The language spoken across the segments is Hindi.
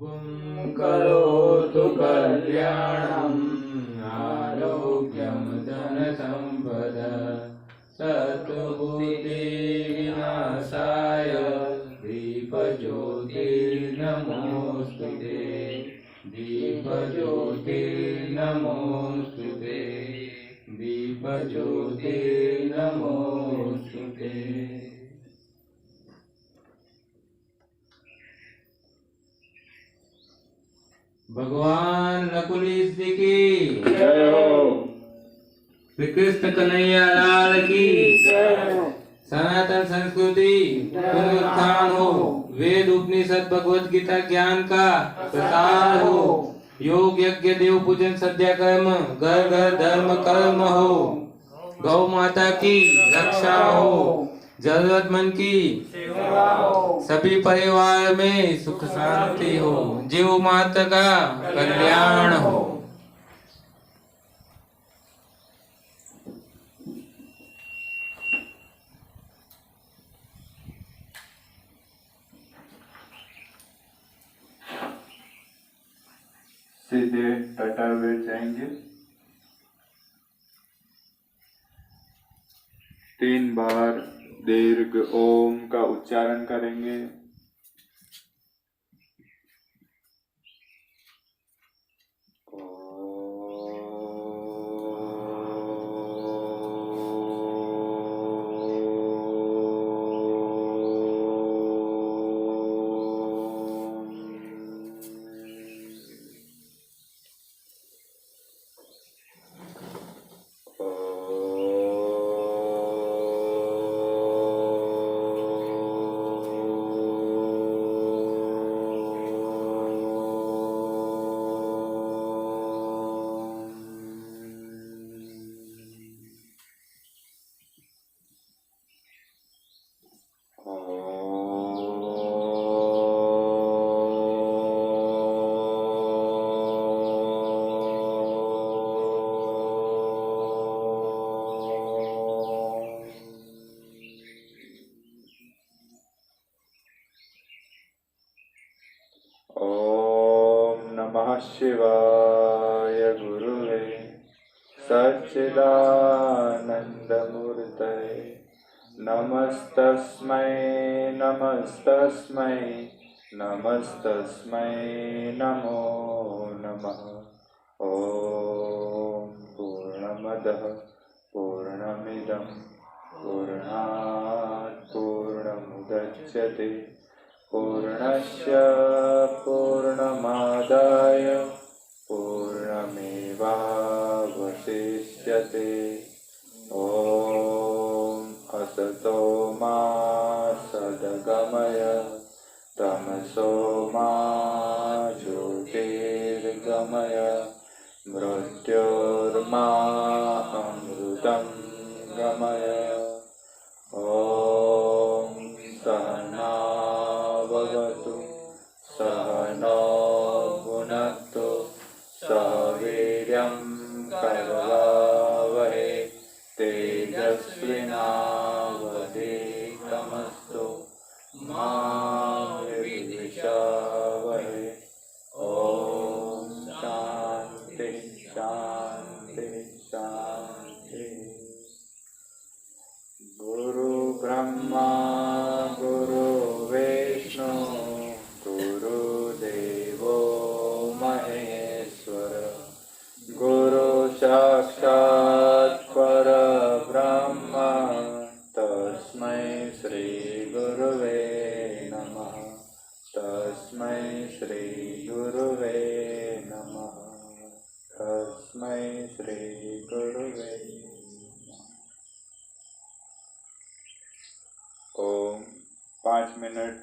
करोतु कल्याणम् आरोग्यं धनसम्पदा सद्बुद्धिविनाशाय दीपज्योतिर्नमोऽस्तुते दीपज्योतिर्नमोऽस्तुते दीपज्योतिर्नमोऽस्तुते। भगवान नकुलीस जी की जय हो। श्री कृष्ण कन्हैया लाल की जय हो। सनातन संस्कृति पुनरुत्थान हो। वेद उपनिषद भगवत गीता ज्ञान का प्रसार हो। योग यज्ञ देव पूजन सद्या कर्म घर घर धर्म कर्म हो। गौ माता की रक्षा हो। जरूरतमंद की सेवा हो। सभी परिवार में सुख शांति हो। जीव माता का कल्याण हो। सीधे टटर बैठ जाएंगे। 3 बार दीर्घ ओम का उच्चारण करेंगे। शिवाय गुरुवे सच्चिदानन्दमूर्तये नमस्तस्मै नमस्तस्मै नमस्तस्मै नमो नमः। ॐ पूर्णमदः पूर्णमिदं पूर्णात् पूर्णमुदच्यते पूर्णस्य पूर्णमादाय पूर्णमेवावशिष्यते। ॐ असतो मा सद्गमय तमसो मा ज्योतिर्गमय मृत्योर्मा अमृतं गमय। ॐ सहना भवतु सहनो भुनक्तु सह वीर्यं करवावहै तेजस्विनावधीतमस्तु मा विद्विषावहै। ॐ शान्ति शान्ति शान्ति। गुरु ब्रह्मा गुरु विष्णु गुरुदेवो महेश्वर गुरु साक्षात् परब्रह्म तस्मै श्री गुरुवे नमः तस्मै श्री गुरुवे नमः तस्मै श्री गुरुवे नमः। ओम 5 मिनट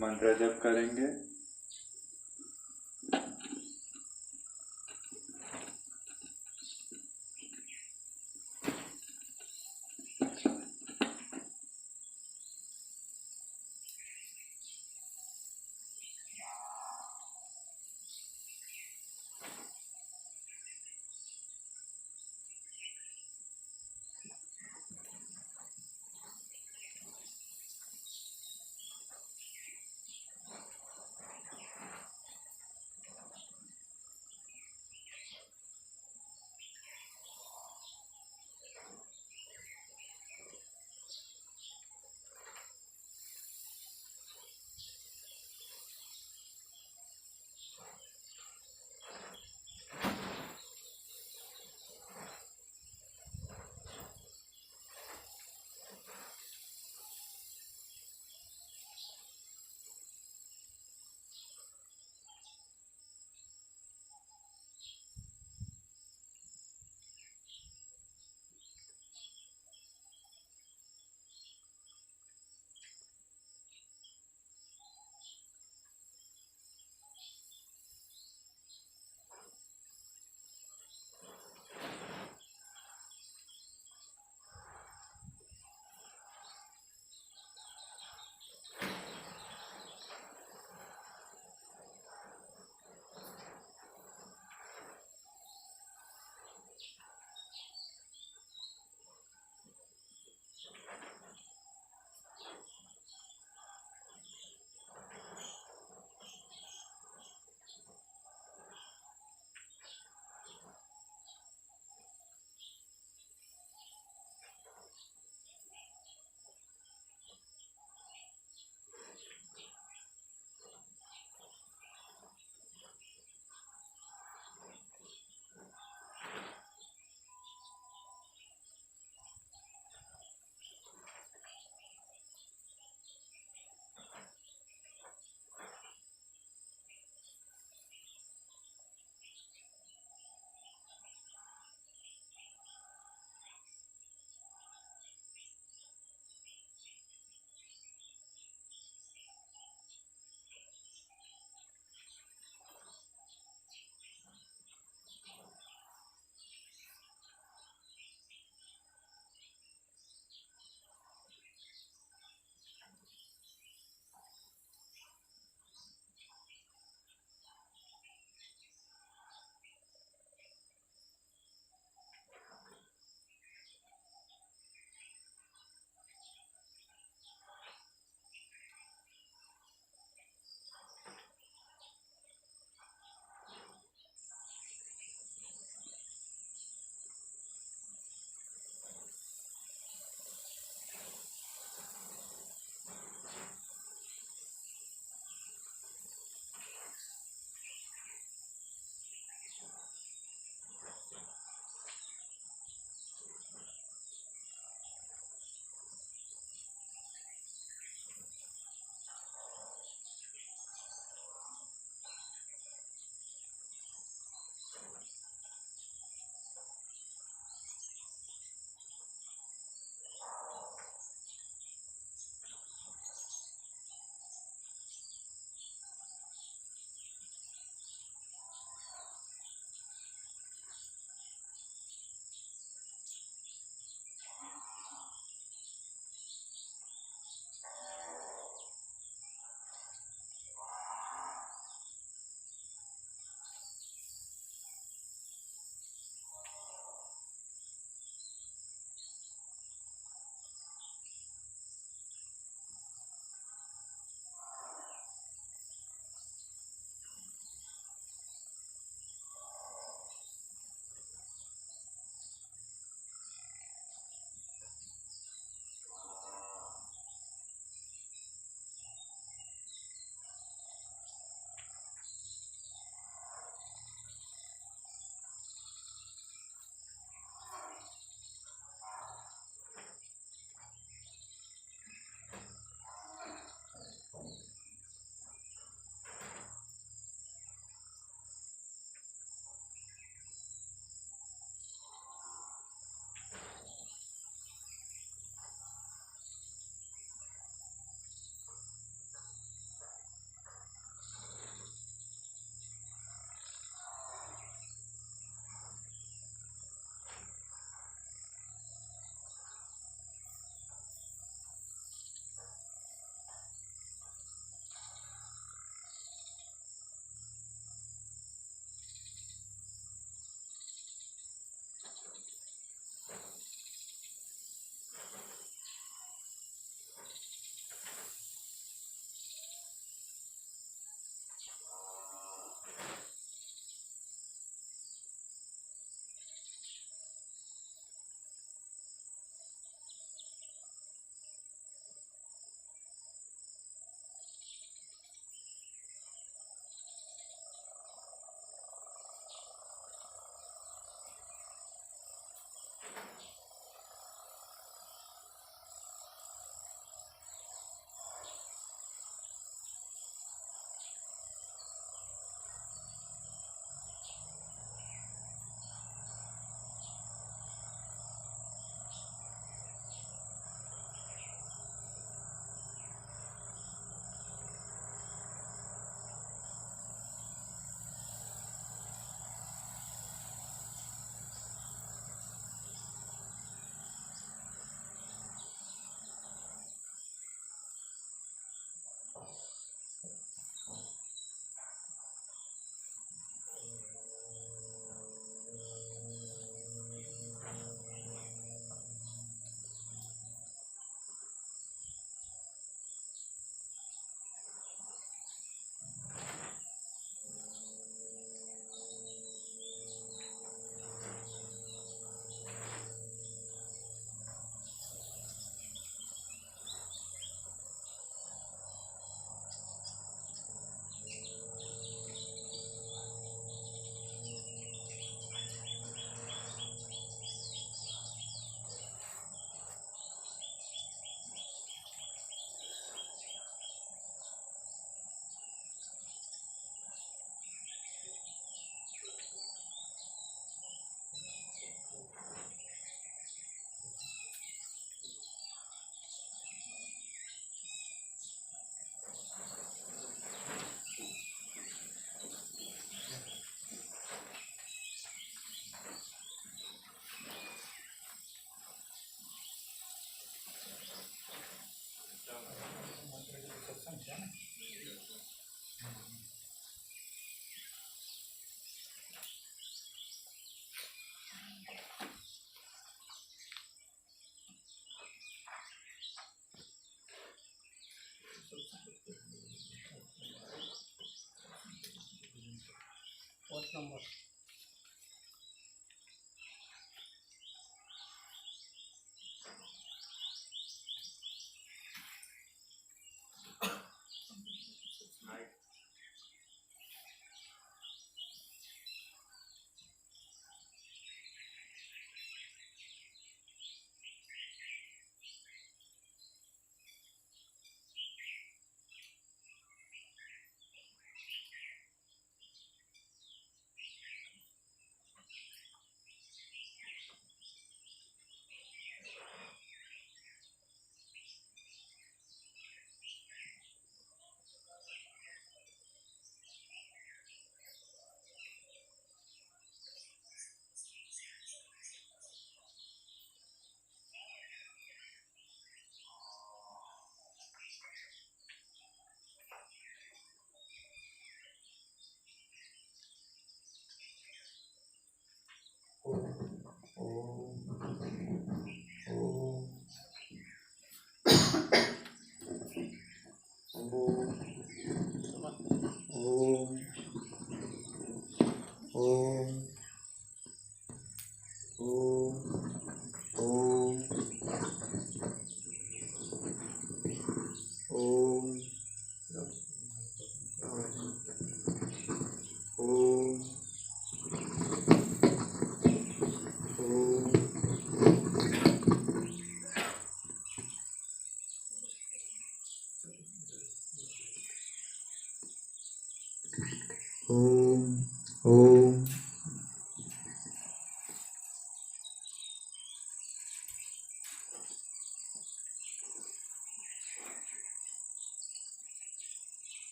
मंत्र जप करेंगे।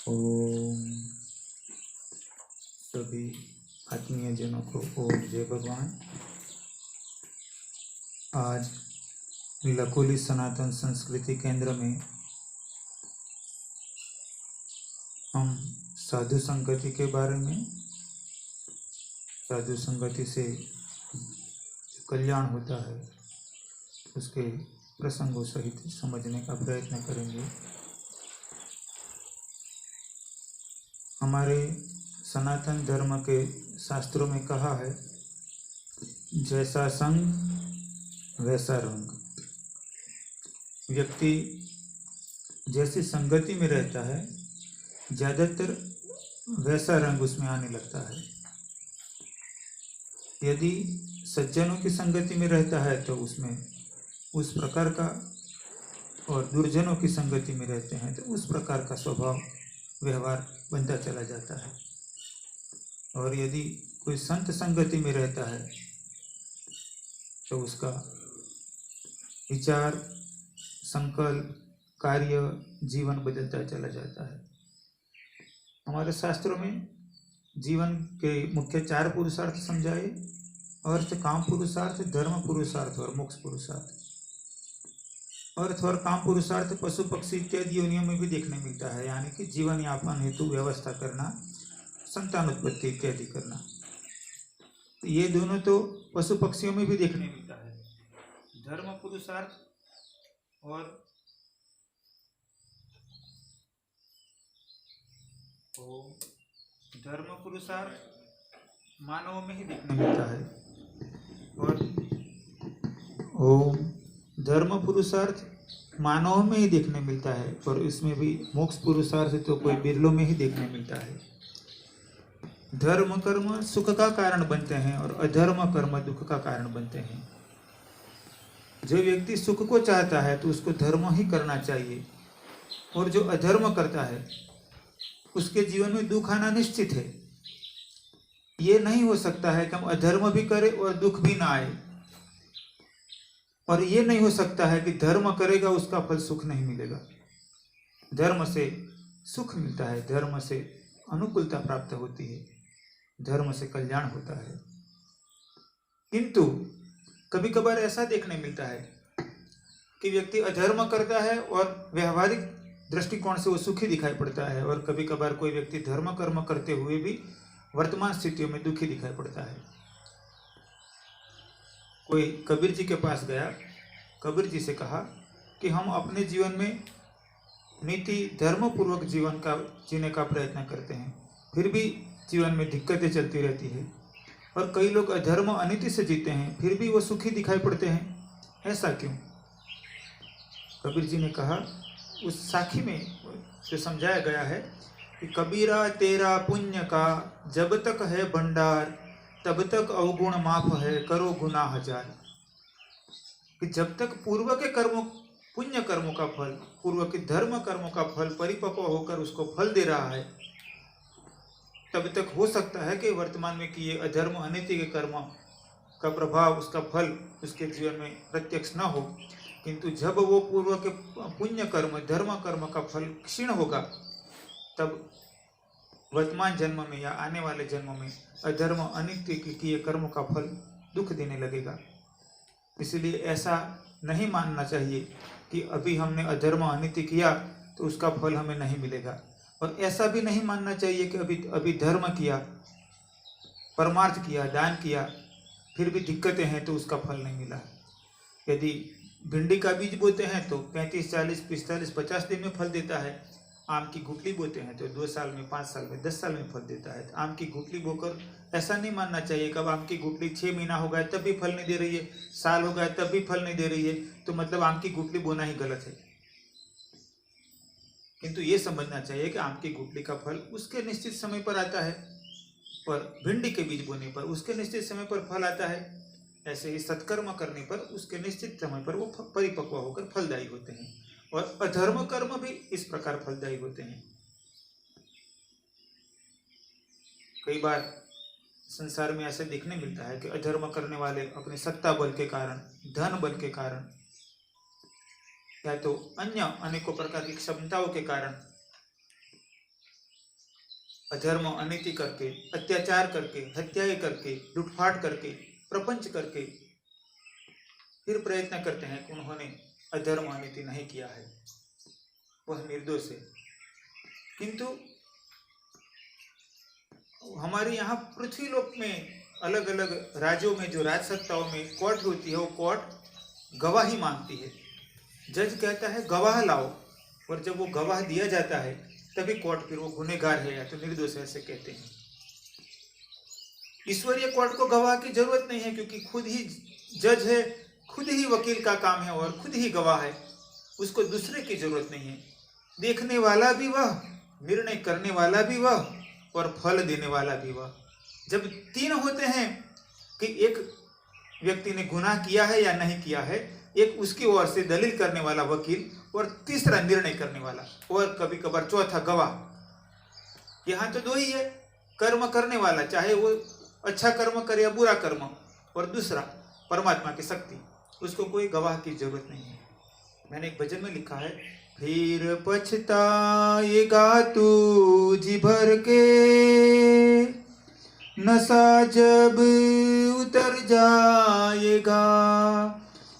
ओम। सभी आत्मीय जनों को ओम जय भगवान। आज लकोली सनातन संस्कृति केंद्र में हम साधु संगति के बारे में, साधु संगति से कल्याण होता है उसके प्रसंगों सहित समझने का प्रयत्न करेंगे। हमारे सनातन धर्म के शास्त्रों में कहा है, जैसा संग वैसा रंग। व्यक्ति जैसी संगति में रहता है ज़्यादातर वैसा रंग उसमें आने लगता है। यदि सज्जनों की संगति में रहता है तो उसमें उस प्रकार का, और दुर्जनों की संगति में रहते हैं तो उस प्रकार का स्वभाव व्यवहार बनता चला जाता है। और यदि कोई संत संगति में रहता है तो उसका विचार, संकल्प, कार्य, जीवन बदलता चला जाता है। हमारे शास्त्रों में जीवन के मुख्य 4 पुरुषार्थ समझाए: अर्थ, काम पुरुषार्थ, धर्म पुरुषार्थ और मोक्ष पुरुषार्थ। अर्थ और काम पुरुषार्थ पशु पक्षी इत्यादि योनियों में भी देखने मिलता है, यानी कि जीवन यापन हेतु व्यवस्था करना, संतानोत्पत्ति इत्यादि करना। तो ये दोनों तो पशु पक्षियों में भी देखने मिलता है। धर्म पुरुषार्थ और धर्म पुरुषार्थ मानवों में ही देखने मिलता है, और धर्म पुरुषार्थ मानव में ही देखने मिलता है, और इसमें भी मोक्ष पुरुषार्थ तो कोई बिरलों में ही देखने मिलता है। धर्म कर्म सुख का कारण बनते हैं और अधर्म कर्म दुख का कारण बनते हैं। जो व्यक्ति सुख को चाहता है तो उसको धर्म ही करना चाहिए, और जो अधर्म करता है उसके जीवन में दुख आना निश्चित है। ये नहीं हो सकता है कि हम अधर्म भी करें और दुख भी ना आए, और ये नहीं हो सकता है कि धर्म करेगा उसका फल सुख नहीं मिलेगा। धर्म से सुख मिलता है, धर्म से अनुकूलता प्राप्त होती है, धर्म से कल्याण होता है। किंतु कभी कभार ऐसा देखने मिलता है कि व्यक्ति अधर्म करता है और व्यवहारिक दृष्टिकोण से वो सुखी दिखाई पड़ता है, और कभी कभार कोई व्यक्ति धर्म कर्म करते हुए भी वर्तमान स्थितियों में दुखी दिखाई पड़ता है। कोई कबीर जी के पास गया, कबीर जी से कहा कि हम अपने जीवन में नीति धर्म पूर्वक जीवन का जीने का प्रयत्न करते हैं, फिर भी जीवन में दिक्कतें चलती रहती है, और कई लोग अधर्म अनीति से जीते हैं फिर भी वो सुखी दिखाई पड़ते हैं, ऐसा क्यों? कबीर जी ने कहा, उस साखी में जो समझाया गया है कि कबीरा तेरा पुण्य का जब तक है भंडार तब तक अवगुण माफ है, करो गुनाह हजार। कि जब तक पूर्व के कर्मों पुण्य कर्मों का फल, पूर्व के धर्म कर्मों का फल परिपक्व होकर उसको फल दे रहा है, तब तक हो सकता है कि वर्तमान में किए अधर्म अनीति के कर्म का प्रभाव, उसका फल उसके जीवन में प्रत्यक्ष न हो। किंतु जब वो पूर्व के पुण्य कर्म धर्म कर्म का फल क्षीण होगा, तब वर्तमान जन्म में या आने वाले जन्म में अधर्म अनित्य के किए कर्मों का फल दुख देने लगेगा। इसलिए ऐसा नहीं मानना चाहिए कि अभी हमने अधर्म अनित्य किया तो उसका फल हमें नहीं मिलेगा, और ऐसा भी नहीं मानना चाहिए कि अभी धर्म किया, परमार्थ किया, दान किया, फिर भी दिक्कतें हैं तो उसका फल नहीं मिला। यदि भिंडी का बीज बोते हैं तो 35, 40, 45, 50 दिन में फल देता है। आम की गुठली बोते हैं तो 2 साल में, 5 साल में, 10 साल में फल देता है। आम की गुठली बोकर ऐसा नहीं मानना चाहिए कब आम की गुठली 6 महीना हो गया तब भी फल नहीं दे रही है, साल हो गया तब भी फल नहीं दे रही है, तो मतलब आम की गुठली बोना ही गलत है। किंतु ये समझना चाहिए कि आम की गुठली का फल उसके निश्चित समय पर आता है, और भिंडी के बीज बोने पर उसके निश्चित समय पर फल आता है। ऐसे ही सत्कर्म करने पर उसके निश्चित समय पर वो परिपक्व होकर फलदायी होते हैं, और अधर्म कर्म भी इस प्रकार फलदायी होते हैं। कई बार संसार में ऐसे देखने मिलता है कि अधर्म करने वाले अपने सत्ता बल के कारण, धन बल के कारण, या तो अन्य अनेकों प्रकार की क्षमताओं के कारण अधर्म अनीति करके, अत्याचार करके, हत्याएं करके, लूटफाट करके, प्रपंच करके फिर प्रयत्न करते हैं कि उन्होंने अधर्म अनीति नहीं किया है, वह निर्दोष है। किंतु हमारे यहाँ पृथ्वीलोक में अलग अलग राज्यों में जो राज सत्ताओं में कोर्ट होती है, वो कोर्ट गवाही मांगती है। जज कहता है गवाह लाओ, और जब वो गवाह दिया जाता है तभी कोर्ट फिर वो गुनहगार है या तो निर्दोष है ऐसे कहते हैं। ईश्वरीय कोर्ट को गवाह की जरूरत नहीं है, क्योंकि खुद ही जज है, खुद ही वकील का काम है और खुद ही गवाह है, उसको दूसरे की जरूरत नहीं है। देखने वाला भी वह, निर्णय करने वाला भी वह, और फल देने वाला भी वह। जब 3 होते हैं कि एक व्यक्ति ने गुनाह किया है या नहीं किया है, एक उसकी ओर से दलील करने वाला वकील, और तीसरा निर्णय करने वाला, और कभी कभार चौथा गवाह। यहाँ तो 2 ही है, कर्म करने वाला चाहे वो अच्छा कर्म करे या बुरा कर्म, और दूसरा परमात्मा की शक्ति, उसको कोई गवाह की जरूरत नहीं है। मैंने एक भजन में लिखा है, फिर पछताएगा तू जी भर के, नशा जब उतर जाएगा,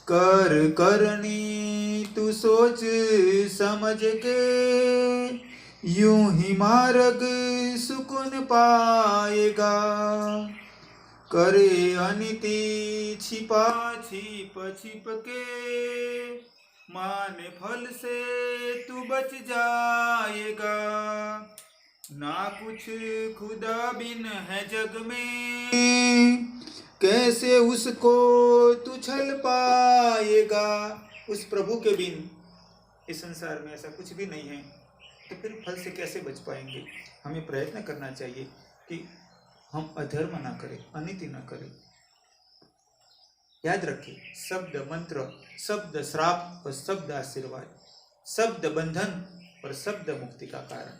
कर करनी तू सोच समझ के, यूं ही मार्ग सुकून पाएगा, करे अनिति छिपा छिप छिप के, माने फल से तू बच जाएगा, ना कुछ खुदा बिन है जग में, कैसे उसको तू छल पाएगा। उस प्रभु के बिन इस संसार में ऐसा कुछ भी नहीं है, तो फिर फल से कैसे बच पाएंगे। हमें प्रयत्न करना चाहिए कि हम अधर्म ना करें, अनीति ना करें। याद रखें, शब्द मंत्र, शब्द श्राप और शब्द आशीर्वाद, शब्द बंधन और शब्द मुक्ति का कारण।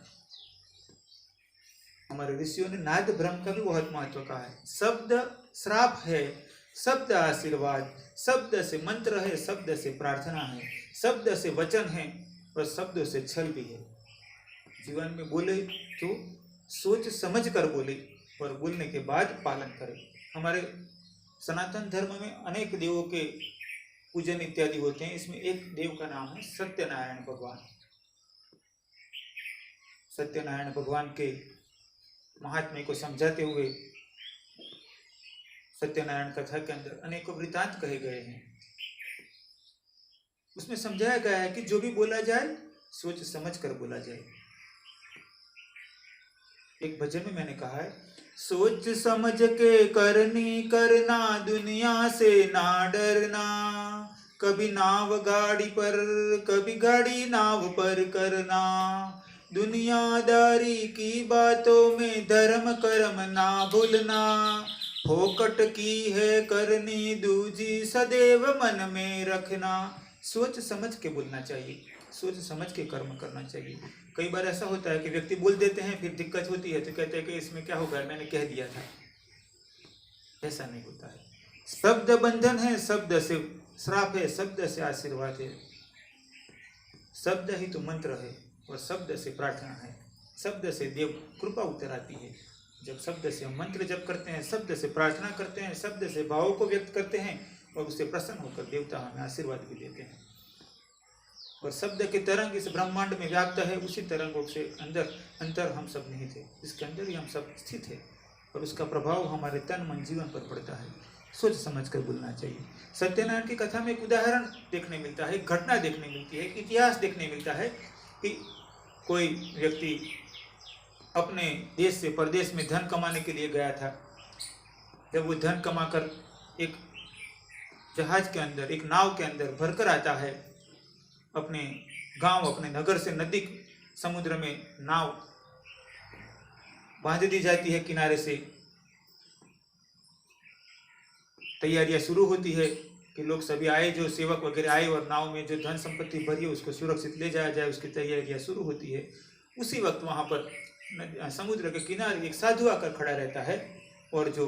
हमारे ऋषियों ने नाद ब्रह्म का भी बहुत महत्व कहा है। शब्द श्राप है, शब्द आशीर्वाद, शब्द से मंत्र है, शब्द से प्रार्थना है, शब्द से वचन है, और शब्दों से छल भी है। जीवन में बोले तो सोच समझ कर बोले, और बोलने के बाद पालन करें। हमारे सनातन धर्म में अनेक देवों के पूजन इत्यादि होते हैं। इसमें एक देव का नाम है सत्यनारायण भगवान। सत्यनारायण भगवान के महात्म्य को समझाते हुए सत्यनारायण कथा के अंदर अनेकों वृतांत कहे गए हैं। उसमें समझाया गया है कि जो भी बोला जाए सोच समझ कर बोला जाए। एक भजन में मैंने कहा है, सोच समझ के करनी करना, दुनिया से ना डरना, कभी नाव गाड़ी पर कभी गाड़ी नाव पर करना, दुनियादारी की बातों में धर्म कर्म ना भूलना, फोकट की है करनी दूजी सदैव मन में रखना। सोच समझ के बोलना चाहिए, सोच समझ के कर्म करना चाहिए। कई बार ऐसा होता है कि व्यक्ति बोल देते हैं, फिर दिक्कत होती है तो कहते हैं कि इसमें क्या होगा, मैंने कह दिया था। ऐसा नहीं होता है। शब्द बंधन है, शब्द से श्राप है, शब्द से आशीर्वाद है। शब्द ही तो मंत्र है और शब्द से प्रार्थना है, शब्द से देव कृपा उतर आती है। जब शब्द से हम मंत्र जप करते हैं, शब्द से प्रार्थना करते हैं, शब्द से भावों को व्यक्त करते हैं और उससे प्रसन्न होकर देवता हमें आशीर्वाद भी देते हैं। और शब्द के तरंग इस ब्रह्मांड में व्याप्त है, उसी तरंगों से अंतर हम सब नहीं थे, इसके अंदर ही हम सब स्थित है और उसका प्रभाव हमारे तन मन जीवन पर पड़ता है। सोच समझ कर बोलना चाहिए। सत्यनारायण की कथा में एक उदाहरण देखने मिलता है, एक घटना देखने मिलती है, एक इतिहास देखने मिलता है कि कोई व्यक्ति अपने देश से परदेश में धन कमाने के लिए गया था। जब वो धन कमाकर एक जहाज के अंदर, एक नाव के अंदर भरकर आता है, अपने गांव, अपने नगर से नजदीक समुद्र में नाव बांध दी जाती है किनारे से। तैयारियां शुरू होती है कि लोग सभी आए, जो सेवक वगैरह आए और नाव में जो धन संपत्ति भरी है उसको सुरक्षित ले जाया जाए, उसकी तैयारियां शुरू होती है। उसी वक्त वहां पर समुद्र के किनारे एक साधु आकर खड़ा रहता है और जो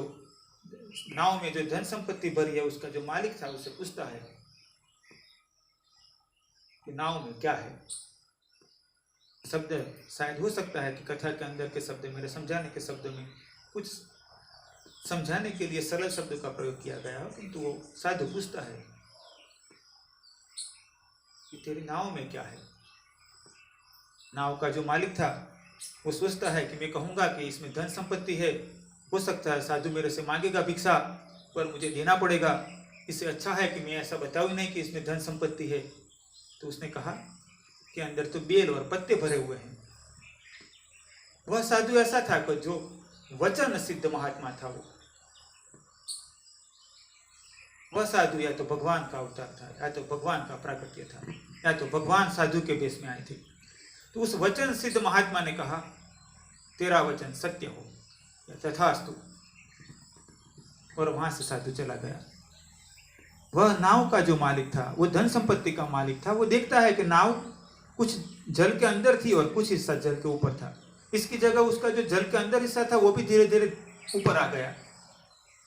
नाव में जो धन संपत्ति भरी है उसका जो मालिक था उससे पूछता है कि नाव में क्या है। शब्द शायद हो सकता है कि कथा के अंदर के शब्द, मेरे समझाने के शब्दों में कुछ समझाने के लिए सरल शब्द का प्रयोग किया गया हो, किंतु वो साधु पूछता है कि तेरी नाव में क्या है। नाव का जो मालिक था वो सोचता है कि मैं कहूँगा कि इसमें धन संपत्ति है, हो सकता है साधु मेरे से मांगेगा भिक्षा पर मुझे देना पड़ेगा, इससे अच्छा है कि मैं ऐसा बताऊँ नहीं कि इसमें धन संपत्ति है। तो उसने कहा कि अंदर तो बेल और पत्ते भरे हुए हैं। वह साधु ऐसा था कि जो वचन सिद्ध महात्मा था। वह साधु या तो भगवान का अवतार था, या तो भगवान का प्राकट्य था, या तो भगवान साधु के वेश में आए थे। तो उस वचन सिद्ध महात्मा ने कहा, तेरा वचन सत्य हो, तथास्तु, और वहां से साधु चला गया। वह नाव का जो मालिक था, वो धन संपत्ति का मालिक था। वो देखता है कि नाव कुछ जल के अंदर थी और कुछ हिस्सा जल के ऊपर था। इसकी जगह उसका जो जल के अंदर हिस्सा था वो भी धीरे धीरे ऊपर आ गया,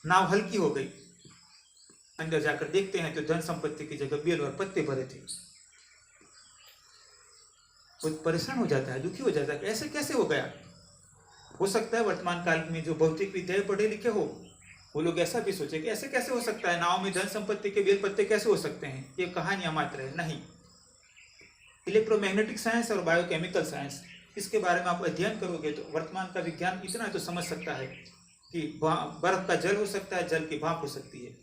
नाव हल्की हो गई। अंदर जाकर देखते हैं तो धन संपत्ति की जगह बेल और पत्ते भरे थे। वो परेशान हो जाता है, दुखी हो जाता है, ऐसे कैसे हो गया। हो सकता है वर्तमान काल में जो भौतिक विद्याएं पढ़े लिखे हो वो लोग ऐसा भी सोचे कि ऐसे कैसे हो सकता है, नाव में धन संपत्ति के बेल पत्ते कैसे हो सकते हैं, ये कहानियां मात्र है। नहीं, इलेक्ट्रोमैग्नेटिक साइंस और बायोकेमिकल साइंस, इसके बारे में आप अध्ययन करोगे तो वर्तमान का विज्ञान इतना तो समझ सकता है कि बर्फ का जल हो सकता है, जल की भाप हो सकती है।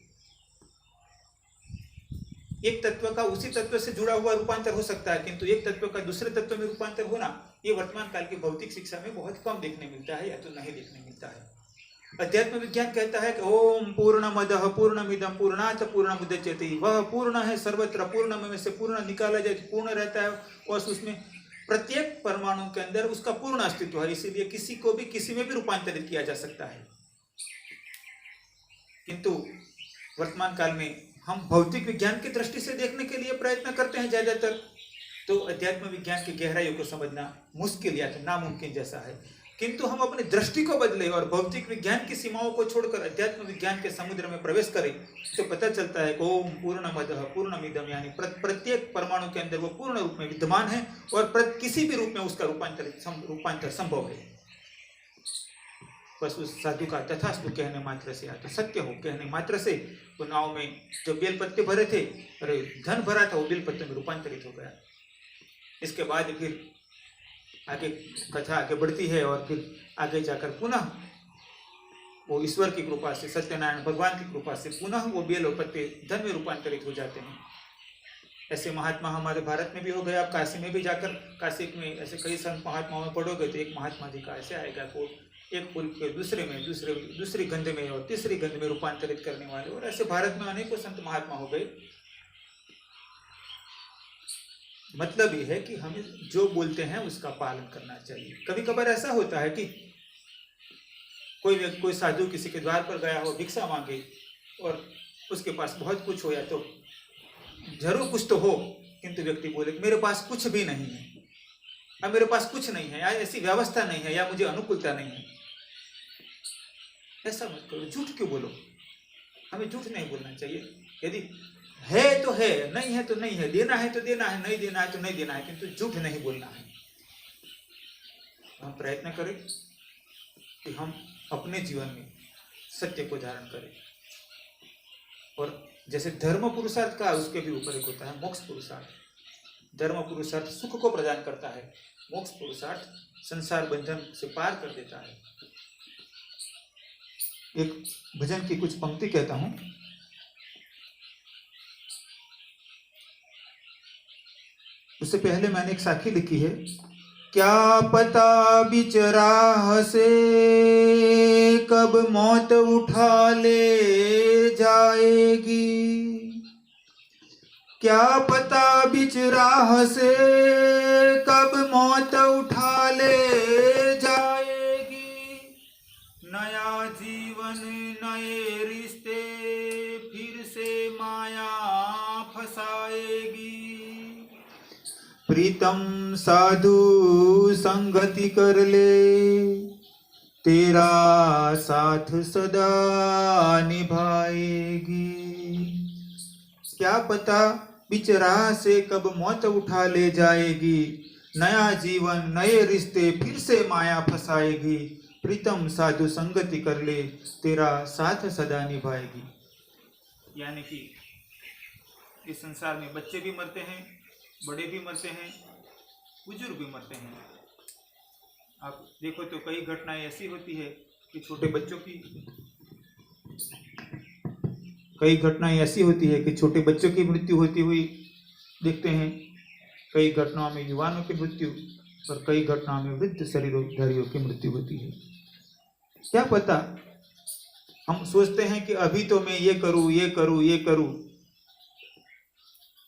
एक तत्व का उसी तत्व से जुड़ा हुआ रूपांतर हो सकता है, किंतु एक तत्व का दूसरे तत्व में रूपांतर होना ये वर्तमान काल की भौतिक शिक्षा में बहुत कम देखने मिलता है, या तो नहीं देखने मिलता है। अध्यात्म विज्ञान कहता है कि ओम पूर्णमदः पूर्णमिदं पूर्णात् पूर्णमुदच्यते। वह पूर्ण है, सर्वत्र पूर्ण में से पूर्ण निकाला जाए तो पूर्ण रहता है, और उसमें प्रत्येक परमाणु के अंदर उसका पूर्ण अस्तित्व है। इसीलिए किसी को भी किसी में भी रूपांतरित किया जा सकता है। किंतु वर्तमान काल में हम भौतिक विज्ञान की दृष्टि से देखने के लिए प्रयत्न करते हैं ज्यादातर, तो अध्यात्म विज्ञान की गहराइयों को समझना मुश्किल या तो नामुमकिन जैसा है। किंतु हम अपनी दृष्टि को बदले और भौतिक विज्ञान की सीमाओं को छोड़कर अध्यात्म विज्ञान के समुद्र में प्रवेश करें तो पता चलता है कि ओम पूर्णमदः पूर्णमिदं, यानी प्रत्येक परमाणु के अंदर वो पूर्ण रूप में विद्यमान है और किसी भी रूप में उसका रूपांतर संभव है। बस उस साधु का तथास्तु कहने मात्र से, या तो सत्य हो कहने मात्र से, वो नाव में जो बेल पत्ते भरे थे, अरे धन भरा था, वो बेल पत्ते में रूपांतरित हो गया। इसके बाद फिर आगे कथा आगे बढ़ती है और फिर आगे जाकर पुनः वो ईश्वर की कृपा से, सत्यनारायण भगवान की कृपा से पुनः वो बेल और पत्ते धन में रूपांतरित हो जाते हैं। ऐसे महात्मा हमारे भारत में भी हो गए। आप काशी में भी जाकर, काशी में ऐसे कई संत महात्माओं में पढ़ोगे तो एक महात्मा जी का ऐसे आएगा को एक फूल के दूसरे में, दूसरी गंध में और तीसरी गंध में रूपांतरित करने वाले। और ऐसे भारत में अनेकों संत महात्मा हो गए। मतलब ये है कि हमें जो बोलते हैं उसका पालन करना चाहिए। कभी कभार ऐसा होता है कि कोई साधु किसी के द्वार पर गया हो, भिक्षा मांगे और उसके पास बहुत कुछ हो, या तो जरूर कुछ तो हो, किंतु व्यक्ति बोले मेरे पास कुछ भी नहीं है, या मेरे पास कुछ नहीं है, या ऐसी व्यवस्था नहीं है, या मुझे अनुकूलता नहीं है। ऐसा मत करो, झूठ क्यों बोलो? हमें झूठ नहीं बोलना चाहिए। यदि है तो है, नहीं है तो नहीं है, देना है तो देना है, नहीं देना है तो नहीं देना है, किंतु झूठ नहीं बोलना है। हम प्रयत्न करें कि हम अपने जीवन में सत्य को धारण करें। और जैसे धर्म पुरुषार्थ का, उसके भी ऊपर एक होता है मोक्ष पुरुषार्थ। धर्म पुरुषार्थ सुख को प्रदान करता है, मोक्ष पुरुषार्थ संसार बंधन से पार कर देता है। एक भजन की कुछ पंक्ति कहता हूं। उससे पहले मैंने एक साखी लिखी है। क्या पता बीच राह से कब मौत उठा ले जाएगी, क्या पता बीच राह से कब मौत उठा ले जाएगी। नया जीवन नए रिश्ते फिर से माया फंसाएगी। प्रीतम साधु संगति कर ले, तेरा साथ सदा निभाएगी। क्या पता बीच राह से कब मौत उठा ले जाएगी। नया जीवन नए रिश्ते फिर से माया फंसाएगी। प्रीतम साधु संगति कर ले, तेरा साथ सदा निभाएगी। यानी कि इस संसार में बच्चे भी मरते हैं, बड़े भी मरते हैं, बुजुर्ग भी मरते हैं। आप देखो तो कई घटनाएं ऐसी होती है कि छोटे बच्चों की, कई घटनाएं ऐसी होती है कि छोटे बच्चों की मृत्यु होती हुई देखते हैं। कई घटनाओं में युवाओं की मृत्यु और कई घटनाओं में वृद्ध शरीरधारियों की मृत्यु होती है। क्या पता, हम सोचते हैं कि अभी तो मैं ये करूं, ये करूं, ये करूं,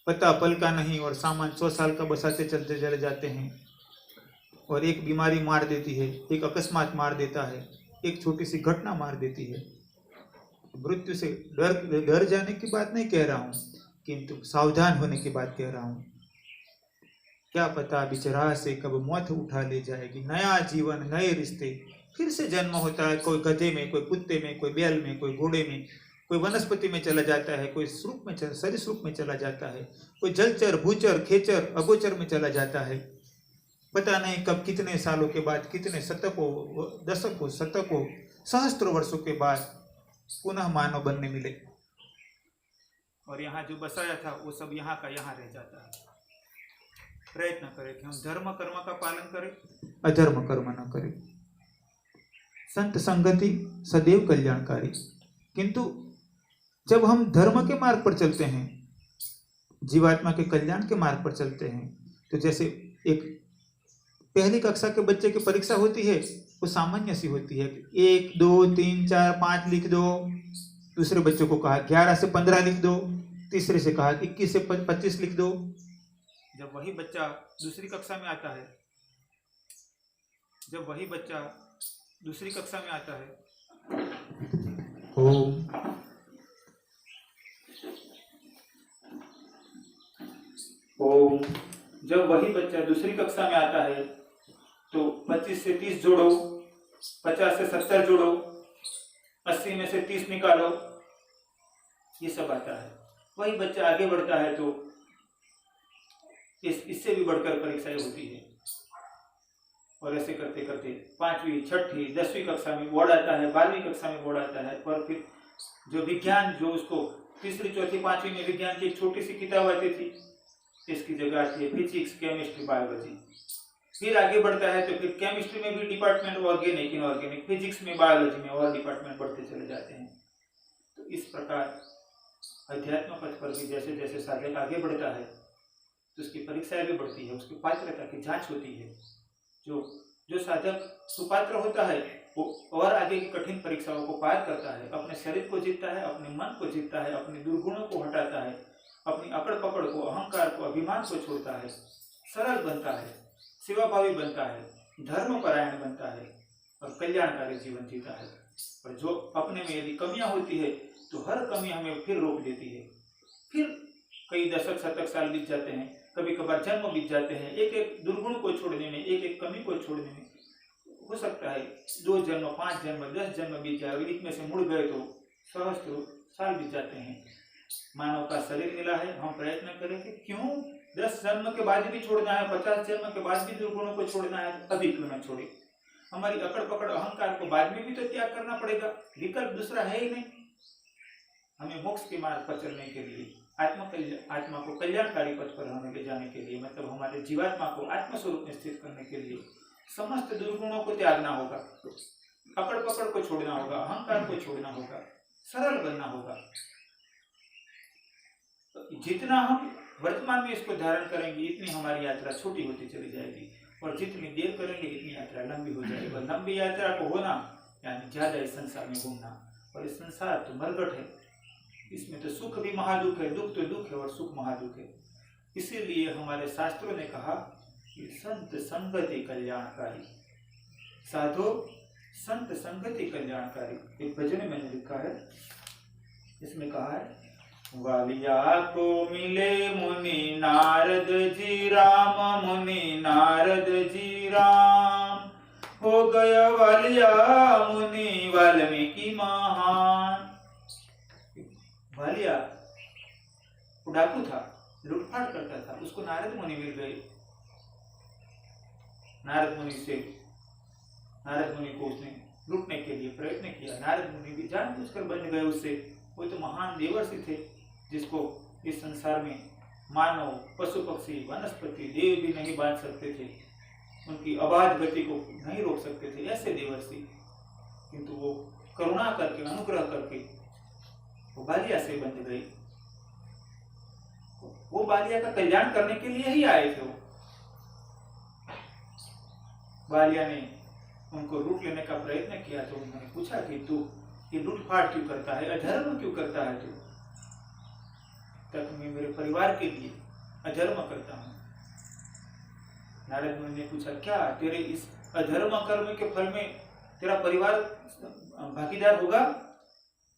पता पल का नहीं और सामान 100 साल का बसाते चलते चले जाते हैं। और एक बीमारी मार देती है, एक अकस्मात मार देता है, एक छोटी सी घटना मार देती है। मृत्यु से डर जाने की बात नहीं कह रहा हूँ, किंतु सावधान होने की बात कह रहा हूँ। क्या पता बीच राह से कब मौत उठा ले जाएगी। नया जीवन नए रिश्ते फिर से जन्म होता है। कोई गधे में, कोई कुत्ते में, कोई बैल में, कोई घोड़े में, कोई वनस्पति में चला जाता है, कोई सरीसृप में चला जाता है, कोई जलचर, भूचर, खेचर, अगोचर में चला जाता है। पता नहीं कब, कितने सालों के बाद, कितने शतकों, दशकों, शतकों, सहस्त्रों वर्षों के बाद पुनः मानव बनने मिले। और यहाँ जो बसाया था वो सब यहाँ का यहाँ रह जाता है। प्रयत्न करें कि हम धर्म कर्म का पालन करें, अधर्म कर्म न करें। संत संगति सदैव कल्याणकारी। किंतु जब हम धर्म के मार्ग पर चलते हैं, जीवात्मा के कल्याण के मार्ग पर चलते हैं, तो जैसे एक पहली कक्षा के बच्चे की परीक्षा होती है, वो सामान्य सी होती है। 1 2 3 4 5 लिख दो। दूसरे बच्चों को कहा 11 से 15 लिख दो। तीसरे से कहा 21 से 25 लिख दो। जब वही बच्चा दूसरी कक्षा में आता है, जब वही बच्चा दूसरी कक्षा में आता है तो 25 से 30 जोड़ो, 50 से 70 जोड़ो, 80 में से 30 निकालो, ये सब आता है। वही बच्चा आगे बढ़ता है तो इससे भी बढ़कर परीक्षाएं होती है। और ऐसे करते करते 5वीं, 6वीं, 10वीं कक्षा में बोर्ड आता है, 12वीं कक्षा में बोर्ड आता है। और फिर जो विज्ञान, जो उसको 3री, 4थी, 5वीं में विज्ञान की एक छोटी सी किताब आती थी, इसकी जगह आती है फिजिक्स, केमिस्ट्री, बायोलॉजी। फिर आगे बढ़ता है तो फिर केमिस्ट्री में भी डिपार्टमेंट, ऑर्गेनिक, इनऑर्गेनिक, फिजिक्स में, बायोलॉजी में और डिपार्टमेंट बढ़ते चले जाते हैं। तो इस प्रकार अध्यात्म पथ पर भी जैसे जैसे साधक आगे बढ़ता है तो उसकी परीक्षाएं भी बढ़ती है, उसकी पात्रता की जांच होती है। जो साधक सुपात्र होता है वो और आगे की कठिन परीक्षाओं को पार करता है, अपने शरीर को जीतता है, अपने मन को जीतता है, अपने दुर्गुणों को हटाता है, अपनी अकड़ पकड़ को, अहंकार को, अभिमान को छोड़ता है, सरल बनता है, सेवाभावी बनता है, धर्मपरायण बनता है और कल्याणकारी जीवन जीता है। और जो अपने में यदि कमियां होती है तो हर कमी हमें फिर रोक देती है। फिर कई दशक शतक साल बीत जाते हैं, कभी कभार जन्म बीत जाते हैं, एक एक दुर्गुण को छोड़ने में, एक एक कमी को छोड़ने में हो सकता है 2 जन्म, 5 जन्म, 10 जन्म बीत जाए। अगर इसमें से मुड़ गए तो सहस्त्र साल बीत जाते हैं। मानव का शरीर मिला है, हम प्रयत्न करें कि क्यों 10 जन्म के बाद भी छोड़ना है, 50 जन्म के बाद भी दुर्गुणों को छोड़ना है, अभी क्यों न छोड़े। हमारी अकड़ पकड़ अहंकार को बाद में भी तो त्याग करना पड़ेगा, विकल्प दूसरा है ही नहीं। हमें मोक्ष के मार्ग पर चलने के लिए, आत्मा को कल्याणकारी पथ पर हमें ले जाने के लिए, मतलब हमारे जीवात्मा को आत्मस्वरूप में स्थित करने के लिए समस्त दुर्गुणों को त्यागना होगा, अकड़ पकड़ को छोड़ना होगा, अहंकार को छोड़ना होगा, सरल बनना होगा। तो जितना हम वर्तमान में इसको धारण करेंगे इतनी हमारी यात्रा छोटी होती चली जाएगी, और जितनी देर करेंगे इतनी यात्रा लंबी हो जाएगी। और लंबी यात्रा को होना यानी ज्यादा इस संसार में घूमना, और इस संसार तो मरघट है, इसमें तो सुख भी महादुख है, दुख तो दुख है और सुख महादुख है। इसीलिए हमारे शास्त्रों ने कहा कि संत संगति कल्याणकारी, साधो संत संगति कल्याणकारी। एक भजन में मैंने लिखा है, इसमें कहा है, वालिया को मिले मुनि नारद जी राम, मुनि नारद जी राम, हो गया वालिया मुनि वाल्मीकि महान। वालिया डाकू था, लूटपाट करता था, उसको नारद मुनि मिल गए। नारद मुनि को उसने लूटने के लिए प्रयत्न किया। नारद मुनि भी जानबूझकर बन गए उससे। वो तो महान देवर्षि थे जिसको इस संसार में मानव, पशु पक्षी, वनस्पति, देव भी नहीं बांध सकते थे, उनकी अबाध गति को नहीं रोक सकते थे, ऐसे देवर्षि। किंतु वो करुणा करके, अनुग्रह करके वो बालिया से बंध गई। वो बालिया का कल्याण करने के लिए ही आए थे। वो बालिया ने उनको लूट लेने का प्रयत्न किया तो उन्होंने पूछा कि तू ये लूटपाट क्यों करता है, अधर्म क्यों करता है तू? तक मैं मेरे परिवार के लिए अधर्म करता हूँ। नारद मुनि ने पूछा, क्या तेरे इस अधर्म कर्म के फल में तेरा परिवार भागीदार होगा?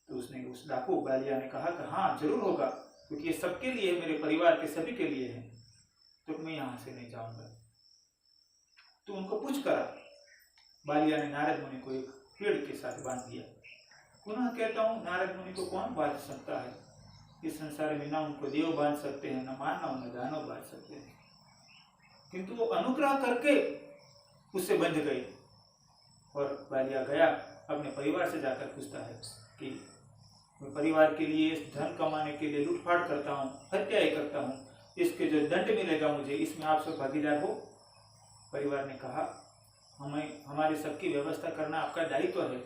तो उसने, उस डाकू बालिया ने कहा कि हाँ जरूर होगा, क्योंकि ये सबके लिए है, मेरे परिवार के सभी के लिए है, तो मैं यहाँ से नहीं जाऊंगा। तो उनको पूछ करा। बालिया ने नारद मुनि को एक पेड़ के साथ बांध दिया। पुनः कहता हूँ, नारद मुनि को कौन बांध सकता है? इस संसार में ना उनको देव बांध सकते हैं, न मानव न दानव बांध सकते हैं, किंतु वो अनुग्रह करके उससे बंध गए। और बालिया गया अपने परिवार से जाकर पूछता है कि मैं परिवार के लिए, धन कमाने के लिए लूटपाट करता हूँ, हत्याएं करता हूँ, इसके जो दंड मिलेगा मुझे, इसमें आप सब भागीदार हो? परिवार ने कहा, हमारी सबकी व्यवस्था करना आपका दायित्व है,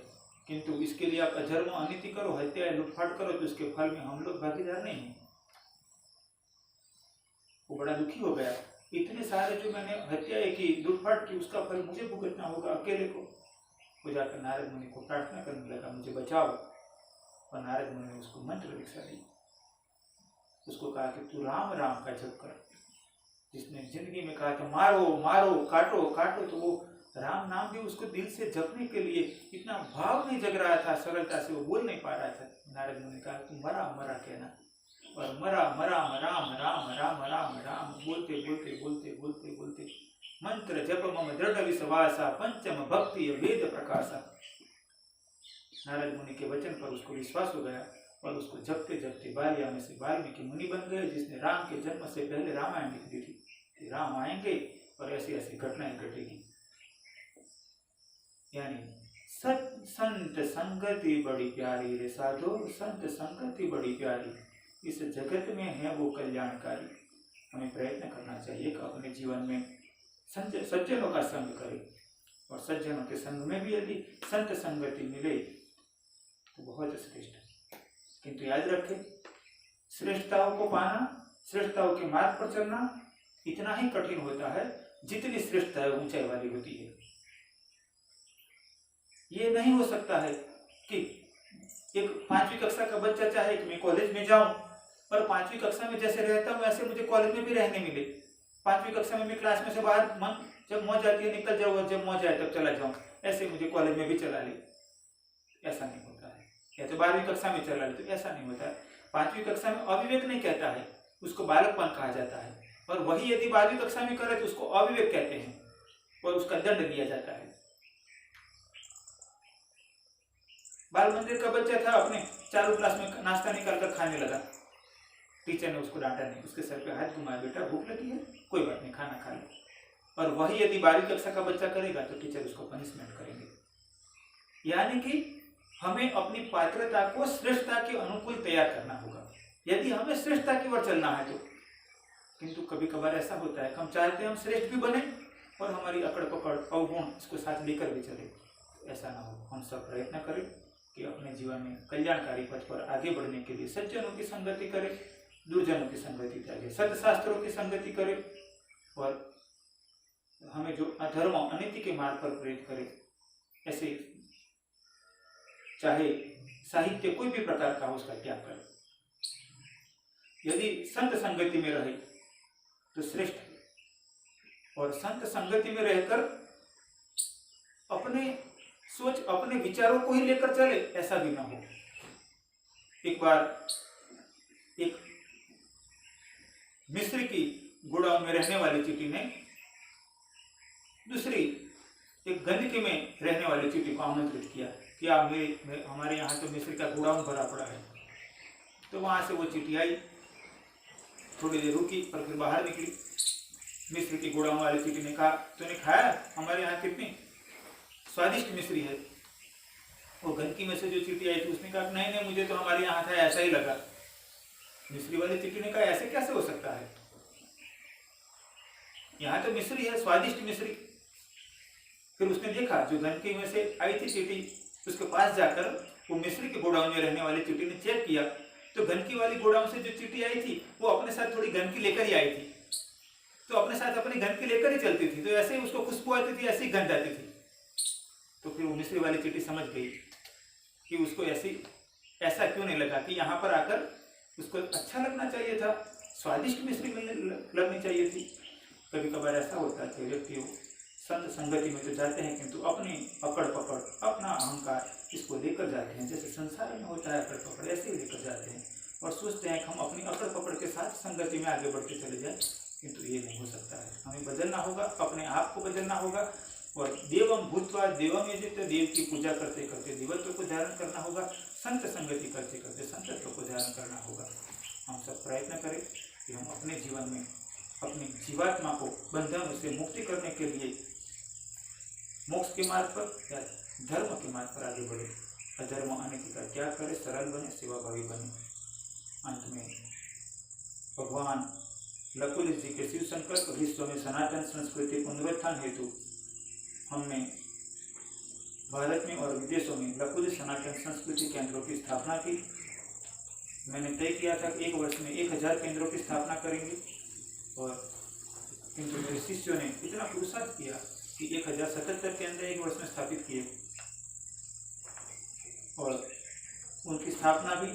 किंतु इसके लिए आप अधर्म, अनीति करो, हत्या, लूटपाट करो तो उसके फल में हम लोग भागीदार नहीं हैं। वो बड़ा दुखी हो गया। इतने सारे जो मैंने हत्याएं की, लूटपाट की, उसका फल मुझे भुगतना होगा अकेले को। वो जाकर नारद मुनि को प्रार्थना करने लगा, मुझे बचाओ। और नारद मुनि ने उसको मंत्र दीक्षा दी। उसको कहा कि तू राम राम का जप कर। जिसने जिंदगी में कहा था मारो मारो, काटो काटो, तो वो राम नाम भी उसको दिल से जपने के लिए इतना भाव नहीं जग रहा था, सरलता से वो बोल नहीं पा रहा था। नारद मुनि ने कहा तू मरा मरा कहना, और मरा मरा राम राम राम राम राम बोलते बोलते बोलते बोलते बोलते मंत्र जप मम दृढ़ विश्वासा पंचम भक्ति वेद प्रकाशा। नारद मुनि के वचन पर उसको विश्वास हो गया और उसको जपते जपते बालिया में से वाल्मीकि मुनि बन गए, जिसने राम के जन्म से पहले रामायण लिख दी थी कि राम आएंगे और ऐसी ऐसी घटनाएं घटेगी। यानी संत संगति बड़ी प्यारी रे साधो, संत संगति बड़ी प्यारी, इस जगत में है वो कल्याणकारी। हमें प्रयत्न करना चाहिए कि अपने जीवन में सज्जनों का संग करे, और सज्जनों के संग में भी यदि संत संगति मिले तो बहुत श्रेष्ठ है। किंतु याद रखें, श्रेष्ठताओं को पाना, श्रेष्ठताओं के मार्ग पर चलना इतना ही कठिन होता है जितनी श्रेष्ठता ऊंचाई वाली होती है। ये नहीं हो सकता है कि एक 5वीं कक्षा का बच्चा चाहे कि मैं कॉलेज में जाऊं और 5वीं कक्षा में जैसे रहता हूं वैसे मुझे कॉलेज में भी रहने मिले। 5वीं कक्षा में मैं क्लास में से बाहर मन जब मौज आती है निकल जाऊँ, जब मौज आए तब चला जाऊँ, ऐसे मुझे कॉलेज में भी चला ले, ऐसा नहीं होता है। या तो 12वीं कक्षा में चला ले, तो ऐसा नहीं होता है। 5वीं कक्षा में अविवेक नहीं कहता है, उसको बालकपन कहा जाता है, और वही यदि 12वीं कक्षा में करे तो उसको अविवेक कहते हैं और उसका दंड दिया जाता है। बाल मंदिर का बच्चा था, अपने चालू क्लास में नाश्ता निकाल कर खाने लगा, टीचर ने उसको डांटा नहीं, उसके सर पे हाथ घुमाया, बेटा भूख लगी है, कोई बात नहीं, खाना खा लो। और वही यदि 12वीं कक्षा का बच्चा करेगा तो टीचर उसको पनिशमेंट करेंगे। यानी कि हमें अपनी पात्रता को श्रेष्ठता के अनुकूल तैयार करना होगा, यदि हमें श्रेष्ठता की ओर चलना है तो। किंतु कभी कभार ऐसा होता है, हम चाहते हैं हम श्रेष्ठ भी बने और हमारी अकड़ पकड़ अवगुण इसको साथ लेकर भी चले। ऐसा ना हो, हम सब प्रयत्न करें कि अपने जीवन में कल्याणकारी पथ पर आगे बढ़ने के लिए सज्जनों की संगति करें, दुर्जनों की संगति त्यागे, सत्शास्त्रों की संगति करें, और हमें जो अधर्म अनीति के मार्ग पर प्रेरित करे, ऐसे चाहे साहित्य कोई भी प्रकार का हो उसका त्याग करें। यदि संत संगति में रहे तो श्रेष्ठ है, और संत संगति में रहकर अपने सोच अपने विचारों को ही लेकर चले, ऐसा भी ना हो। एक बार एक मिस्र की गुड़ाव में रहने वाली चींटी ने दूसरी एक गंदगी में रहने वाली चींटी को आमंत्रित किया कि आप हमारे यहाँ तो मिस्र का गुड़ाउन भरा पड़ा है। तो वहां से वो चींटी आई, थोड़ी देर रुकी पर फिर बाहर निकली। मिस्र की गुड़ाउन वाली चींटी ने कहा, तूने खाया हमारे यहाँ कितनी स्वादिष्ट मिश्री है। वो गंदगी में से जो चींटी आई थी उसने कहा, नहीं नहीं, मुझे तो हमारे यहाँ था ऐसा ही लगा। मिश्री वाली चींटी ने कहा, ऐसे कैसे हो सकता है, यहाँ तो मिश्री है, स्वादिष्ट मिश्री। फिर उसने देखा जो गंदगी में से आई थी चींटी, उसके पास जाकर वो मिश्री के गोडाउन में रहने वाली चींटी ने चेक किया तो गंदगी वाली गोडाउन से जो चींटी आई थी वो अपने साथ थोड़ी गंदगी लेकर ही आई थी, तो अपने साथ अपनी गंदगी लेकर ही चलती थी, तो ऐसे ही उसको खुशबू आती थी, ऐसी गंध आती थी। तो फिर वो मिश्री वाली चींटी समझ गई कि उसको ऐसा क्यों नहीं लगा, कि यहाँ पर आकर उसको अच्छा लगना चाहिए था, स्वादिष्ट मिश्री लगनी चाहिए थी। कभी कभार ऐसा होता है कि व्यक्ति संत संगति में तो जाते हैं किंतु अपनी अकड़ पकड़, अपना अहंकार इसको लेकर जाते हैं, जैसे संसार में होता है अकड़ पकड़, ऐसे ही लेकर जाते हैं और सोचते हैं कि हम अपनी अकड़ पकड़ के साथ संगति में आगे बढ़ते चले जाएं, किंतु ये नहीं हो सकता है। हमें बदलना होगा, अपने आप को बदलना होगा, और देवम भूतवा देवम यजित, देव की पूजा करते करते देवत्व को धारण करना होगा, संत संगति करते करते संतत्व को धारण करना होगा। हम सब प्रयत्न करें कि हम अपने जीवन में अपनी जीवात्मा को बंधन से मुक्ति करने के लिए मोक्ष के मार्ग पर या धर्म के मार्ग पर आगे बढ़े, अधर्म अनीति का त्याग करे, सरल बने, सेवाभावी बने। अंत में भगवान लकुलिश जी के शिव संकल्प विश्व में सनातन संस्कृति पुनरुत्थान हेतु हमने भारत में और विदेशों में लकुलिश सनातन संस्कृति केंद्रों की स्थापना की। मैंने तय किया था कि 1 वर्ष में 1000 केंद्रों की स्थापना करेंगे, और किंतु मेरे शिष्यों ने इतना पुरुषार्थ किया कि 1077 केंद्र 1 वर्ष में स्थापित किए, और उनकी स्थापना भी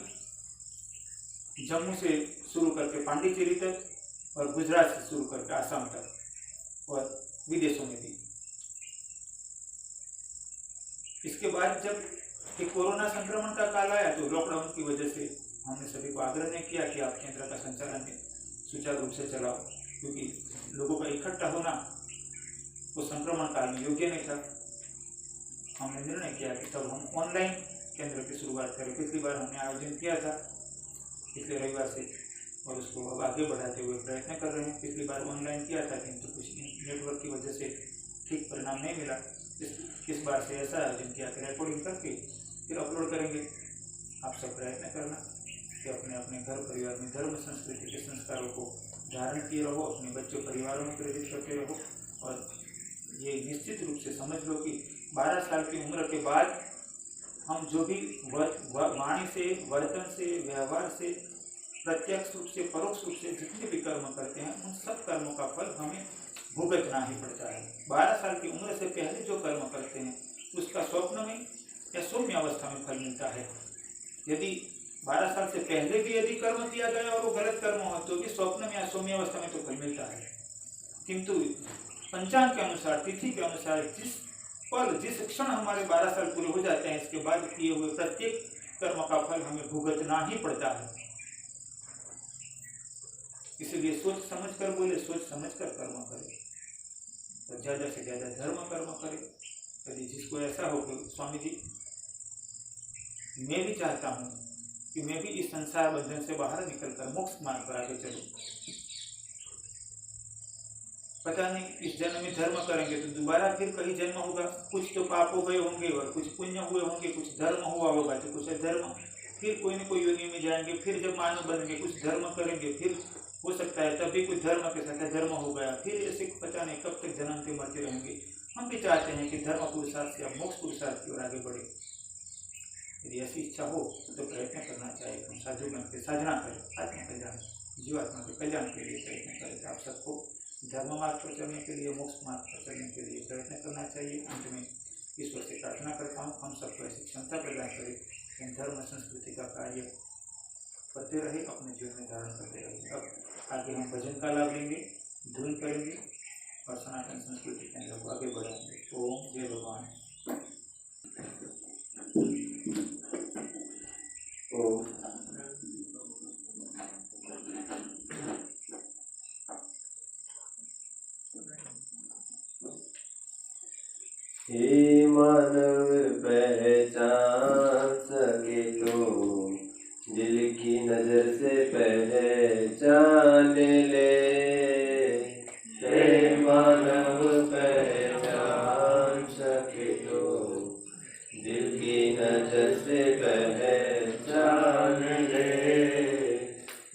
जम्मू से शुरू करके पांडिचेरी तक और गुजरात से शुरू करके आसाम तक और विदेशों में भी। इसके बाद जब कोरोना संक्रमण का काल आया तो लॉकडाउन की वजह से हमने सभी को आग्रह नहीं किया कि आप केंद्र का संचालन सुचारू रूप से चलाओ, क्योंकि लोगों का इकट्ठा होना वो संक्रमण काल में योग्य नहीं था। हमने निर्णय किया कि तब हम ऑनलाइन केंद्र की शुरुआत करें। पिछली बार हमने आयोजन किया था पिछले रविवार से, और उसको अब आगे बढ़ाते हुए प्रयत्न कर रहे हैं। पिछली बार ऑनलाइन किया था किंतु कुछ नेटवर्क की वजह से ठीक परिणाम नहीं मिला। इस बार से ऐसा आयोजन किया कि रिकॉर्डिंग करके फिर अपलोड करेंगे। आप सब प्रयत्न करना कि अपने अपने घर परिवार में धर्म संस्कृति के संस्कारों को धारण किए रहो, अपने बच्चों परिवारों में प्रेरित करते रहो, और ये निश्चित रूप से समझ लो कि 12 साल की उम्र के बाद हम जो भी वाणी से, वर्तन से, व्यवहार से, प्रत्यक्ष रूप से, परोक्ष रूप से जितने भी कर्म करते हैं उन सब कर्मों का फल हमें भुगतना ही पड़ता है। 12 साल की उम्र से पहले जो कर्म करते हैं उसका स्वप्न में या सौम्य अवस्था में फल मिलता है। यदि 12 साल से पहले भी यदि कर्म किया गया और वो गलत कर्म हो तो भी स्वप्न में या सौम्य अवस्था में तो फल मिलता है। किंतु पंचांग के अनुसार, तिथि के अनुसार जिस क्षण हमारे 12 साल पूरे हो जाते हैं, इसके बाद किए हुए प्रत्येक कर्म का फल हमें भुगतना ही पड़ता है। इसलिए सोच समझ कर बोले, सोच समझ कर कर्म करे और ज्यादा से ज्यादा धर्म कर्म करे। यदि जिसको ऐसा हो कि स्वामी जी मैं भी चाहता हूँ कि मैं भी इस संसार बंधन से बाहर निकलकर मोक्ष मार्ग पर आगे चलूं, पता नहीं इस जन्म में धर्म करेंगे तो दोबारा फिर कहीं जन्म होगा, कुछ तो पाप हो गए होंगे और कुछ पुण्य हुए होंगे, कुछ धर्म हुआ होगा तो कुछ अधर्म, फिर कोई न कोई योनि में जाएंगे, फिर जब मानव बनेंगे कुछ धर्म करेंगे, फिर हो सकता है तभी कुछ धर्म के साथ अधर्म हो गया, फिर ऐसे पता नहीं कब तक जन्मते मरते रहेंगे। हम भी चाहते हैं कि धर्म पुरुषार्थ से मोक्ष पुरुषार्थ की ओर आगे बढ़े। यदि ऐसी इच्छा हो तो प्रयत्न करना चाहिए, हम साधु बन के साधना करें, आत्म कल्याण, जीवात्मा के कल्याण के लिए प्रयत्न करें। आप सबको धर्म मार्ग पर चलने के लिए, मोक्ष मार्ग पर चलने के लिए प्रयत्न करना चाहिए। अंत में ईश्वर से प्रार्थना करता हूँ हम सबको ऐसी क्षमता प्रदान करें कि धर्म संस्कृति का कार्य करते रहे, अपने जीवन में धारण करते रहे। अब आगे हम भजन का लाभ लेंगे, धुन करेंगे और सनातन संस्कृति के अंदर को आगे बढ़ाएंगे। ओम जय भगवान। हे मानव पहचान सके तो दिल की नजर से पहचान ले। हे मानव पहचान सके तो दिल की नजर से पहचान ले।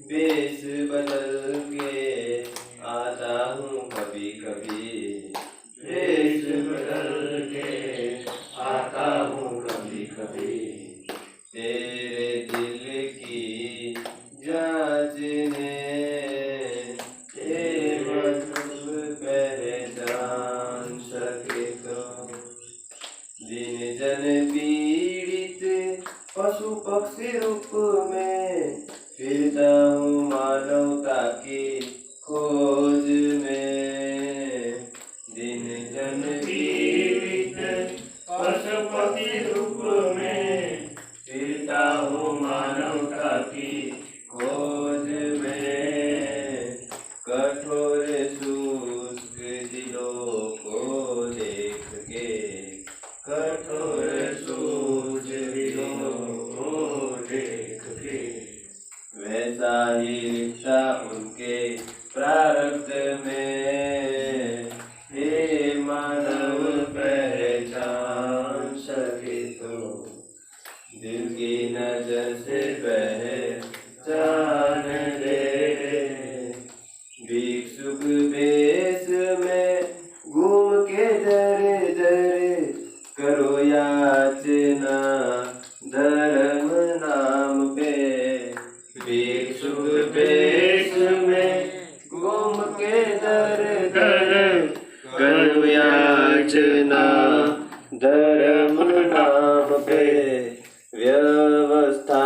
बेस बदल के आता हूँ कभी कभी, बेस बदल के आता हूँ कभी कभी, तेरे दिल की जांचने। हे मानव पहचान सके तो दिन जन पीड़ित पशु पक्षी रूप में फिरता हूँ मानवता की खोज में। दिन जन पीड़ित पशु पक्षी रूप में फिरता हूँ मानवता की खोज में। कठोर शुष्क दिलों को देख के, कठोर शुष्क दिलों को देख के, वैसा ही रिश्ता उनके प्रारब्ध में। हे मानव पहचान सके तो दिल की नजर से पहचान ले। भिक्षुक वेश में घूम के दर दर करो याचना धर्म नाम पे। भिक्षुक वेश में घूम के दर दर करो याचना धर्म नाम पे। व्यवस्था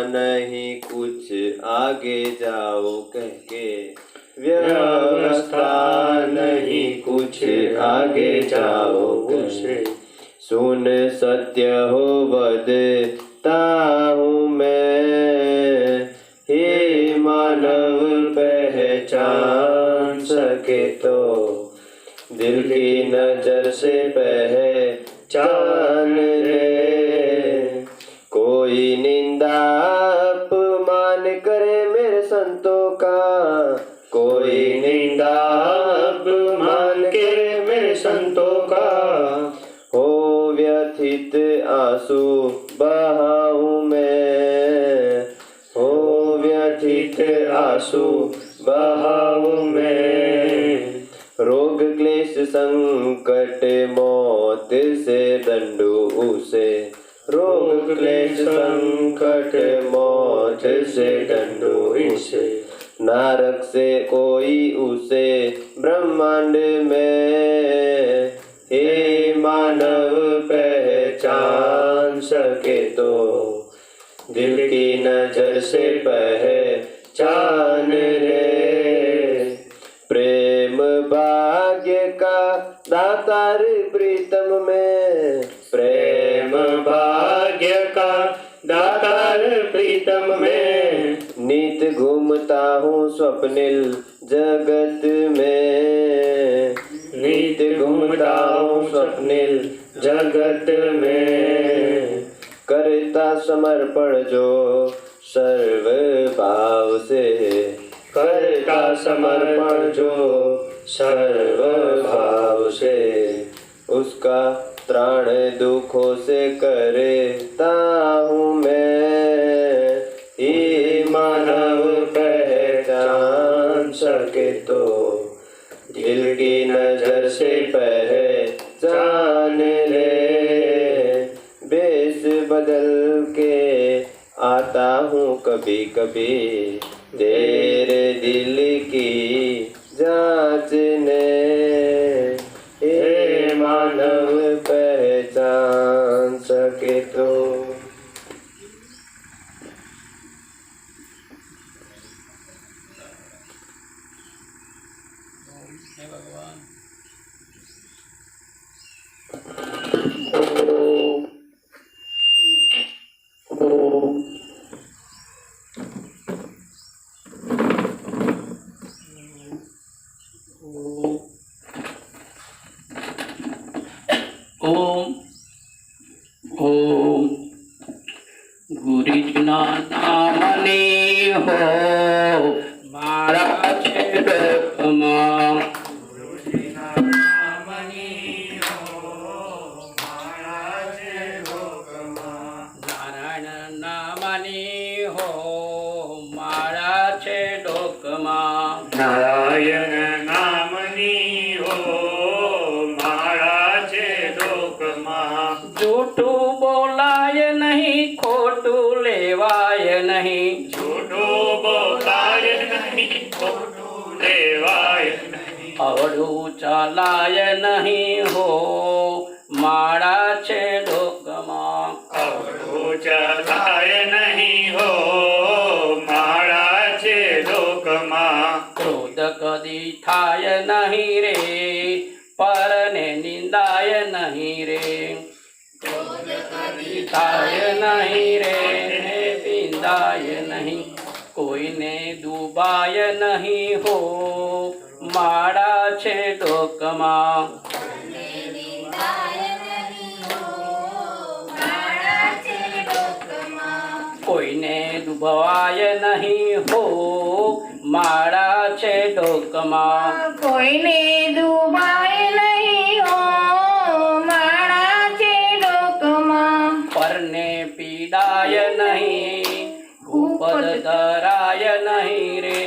नहीं कुछ आगे जाओ कह के, व्यवस्था नहीं कुछ आगे जाओ कह। सुन सत्य हो बदता हूँ मैं। हे मानव पहचान सके तो दिल की नजर से पहचान ले। कोई निंदा अपमान करे मेरे संतों का, कोई निंदा अपमान करे मेरे संतों का, हो व्यथित आंसू बहाऊं मैं, हो व्यथित आंसू बहाऊं मैं। रोग क्लेश संकट मौत से दंडु उसे, रोग क्लेश संकट मौत से दंडु उसे, नारक से कोई उसे ब्रह्मांड में, हे मानव पहचान सके तो दिल की नजर से पहचान रे। प्रेम भाग्य का दातार प्रीतम में, प्रेम भाग्य का दातार प्रीतम में, नित घूमता हूँ स्वप्निल जगत में, नित घूमता हूँ स्वप्निल जगत में, करता समर्पण जो सर्व भाव से, करता समर्पण जो सर्व भाव से, उसका त्राण दुखों से करता हूँ मैं, ये मानव पहचान सके तो दिल की नजर से पहचान ले। बेस बदल के आता हूँ कभी कभी तेरे दिल की जांचने, हे मानव पहचान सके तो। ओम ओम गुरुजना नामने हो मारा छे डोकमा, गुरुजना नामने हो मारा छे डोकमा, नारायण नामने हो मारा छे डोकमा, नारायण नामनी हो मारा छे डोकमा, झूठું બોલાય નહીં ખોટું લેવાય નહીં, झूठું બોલાય નહીં ખોટું લેવાય નહીં, અવળું ચાલાય નહીં હો માળા છે ડોકમાં, અવળું ચાલાય નહીં હો માળા છે ડોકમાં, ક્રોધ કદી થાય નહીં રે પરને નિંદાય નહીં રે, ક્રોધ કદી થાય નહીં રે નિંદાય નહીં, કોઈને ડૂબાય નહીં હો માળા છે ડોકમાં, કોઈને ડૂબવાય નહીં હો માળા છે ડોકમાં, કોઈને ડૂબાય નહીં હો માળા છે ડોકમાં, પરને પીડાય નહીં ઉપદ ધરાય નહીં રે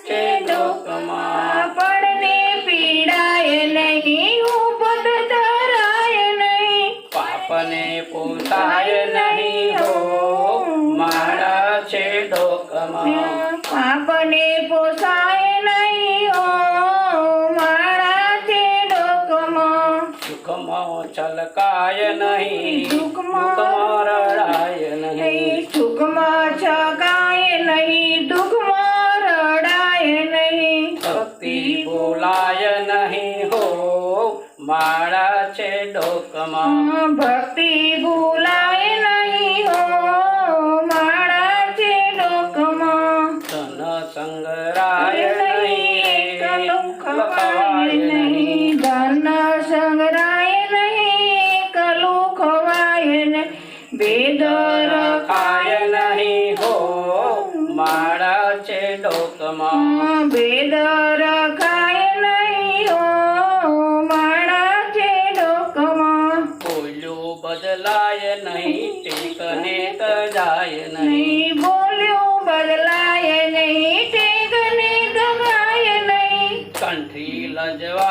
છે ડોકમાં, પડને પીડાય નહીં ઉપદ ધરાય નહીં, પાપને પોસાય નહીં હો માળા છે ડોકમાં, પાપને પોસાય નહીં હો માળા છે ડોકમાં, સુખમાં છલકાય નહીં દુઃખમાં દુઃખમાં રડાય નહીં, સુખમાં છકાય નહીં દુઃખમાં રડાય નહીં, ભક્તિ બોલાય નહીં હો માળા છે ડોકમાં, ભક્તિ ભૂલાય નહીં હો માળા છે ડોકમાં, ધન સંગરાય નહીં ખવાય નહીં, ધન સંગ્રાય નહીં કલું ખવાય નહીં, વેદ રખાય નહીં હો માળા છે ડોકમાં, વેદ રખાય નહીં હો માળા છે ડોકમાં, બોલ્યું બદલાય નહીં ટેકને તજાય નહીં, નહીં બોલ્યું બદલાય નહીં ટેકને દબાય નહીં, કંઠી લજવા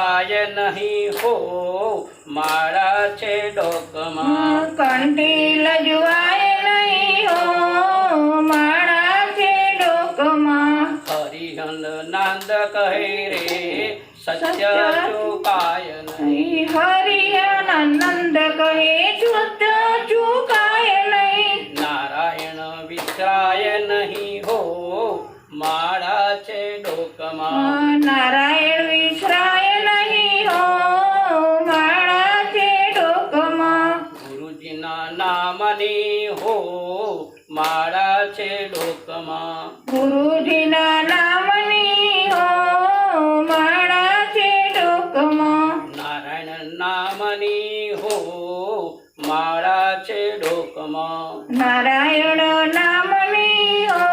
માળા છે ડોકમાં કંઠી લજવાય નહીં હો માળા છે ડોકમાં હરિહન નાંદ કહે રે સત્ય ચુકાય નહીં હરિયાનંદ કહે જુત ચૂકાય નહીં નારાયણ વિસરાય નહીં હો માળા છે ડોકમાં નારાયણ વિસરાય નહીં હો માળા છે ડોકમાં ગુરુજીના નામની હો માળા છે ડોકમાં ગુરુજીના નામની હો માળા છે ડોકમાં નારાયણ નામની હો માળા છે ડોકમાં નારાયણ નામની હો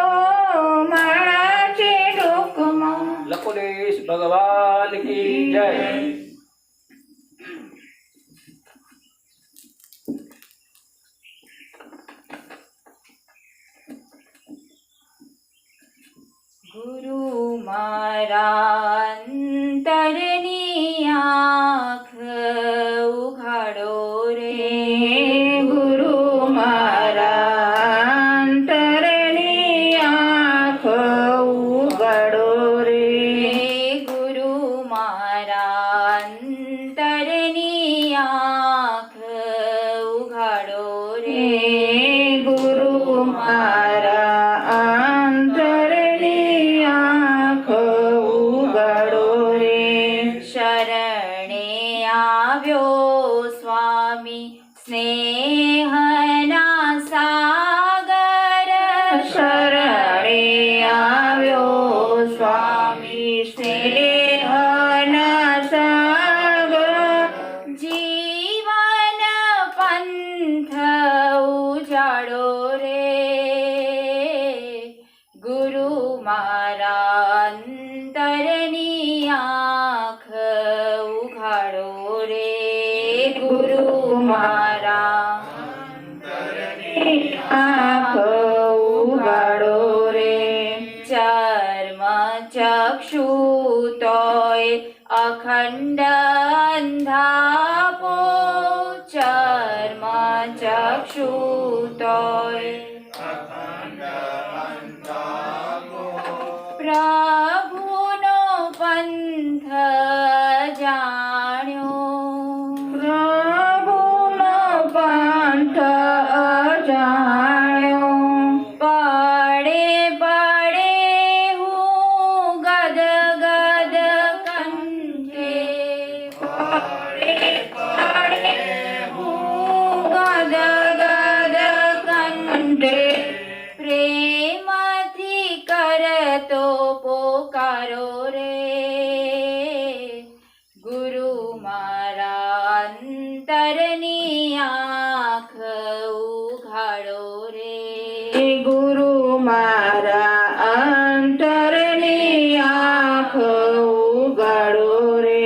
માળા છે ડોકમાં લકુલેશ ભગવાન કી જય ગુરુ મારા અંતરની આંખ ઉઘાડો રે ગુરુ મારા અંતરની આંખ ઉઘાડો રે ગુરુ મારા અંતરની આંખ ઉઘાડો રે ગુરુ મારા અંતરની આંખ ઉઘાડો રે શરણે આવ્યો સ્વામી સ્નેહના સાગર શરણે આવ્યો સ્વામી સ્નેહના સાગર જીવન પંથ ઉજાડો રે ગુરુ મારા અંતરની આંખ ઉઘાડો રે ગુરુ મારા અંતરની આંખ ઉઘાડો રે ચર્મ ચક્ષુ તોય અખંડ અંધાપો ચર્મ ચક્ષુ તોય પ્રભુનો પંથ જાણ્યો પ્રભુનો પંથ જાણ્યો પડે પડે હું ગદ ગદ કંઠે પડે પડે હું ગદ ગદ કંઠે પ્રેમથી કરતો પોકારો રે ગુરુ મારા અંતરની આંખ ઉઘાડો રે ગુરુ મારા અંતરની આંખ ઉઘાડો રે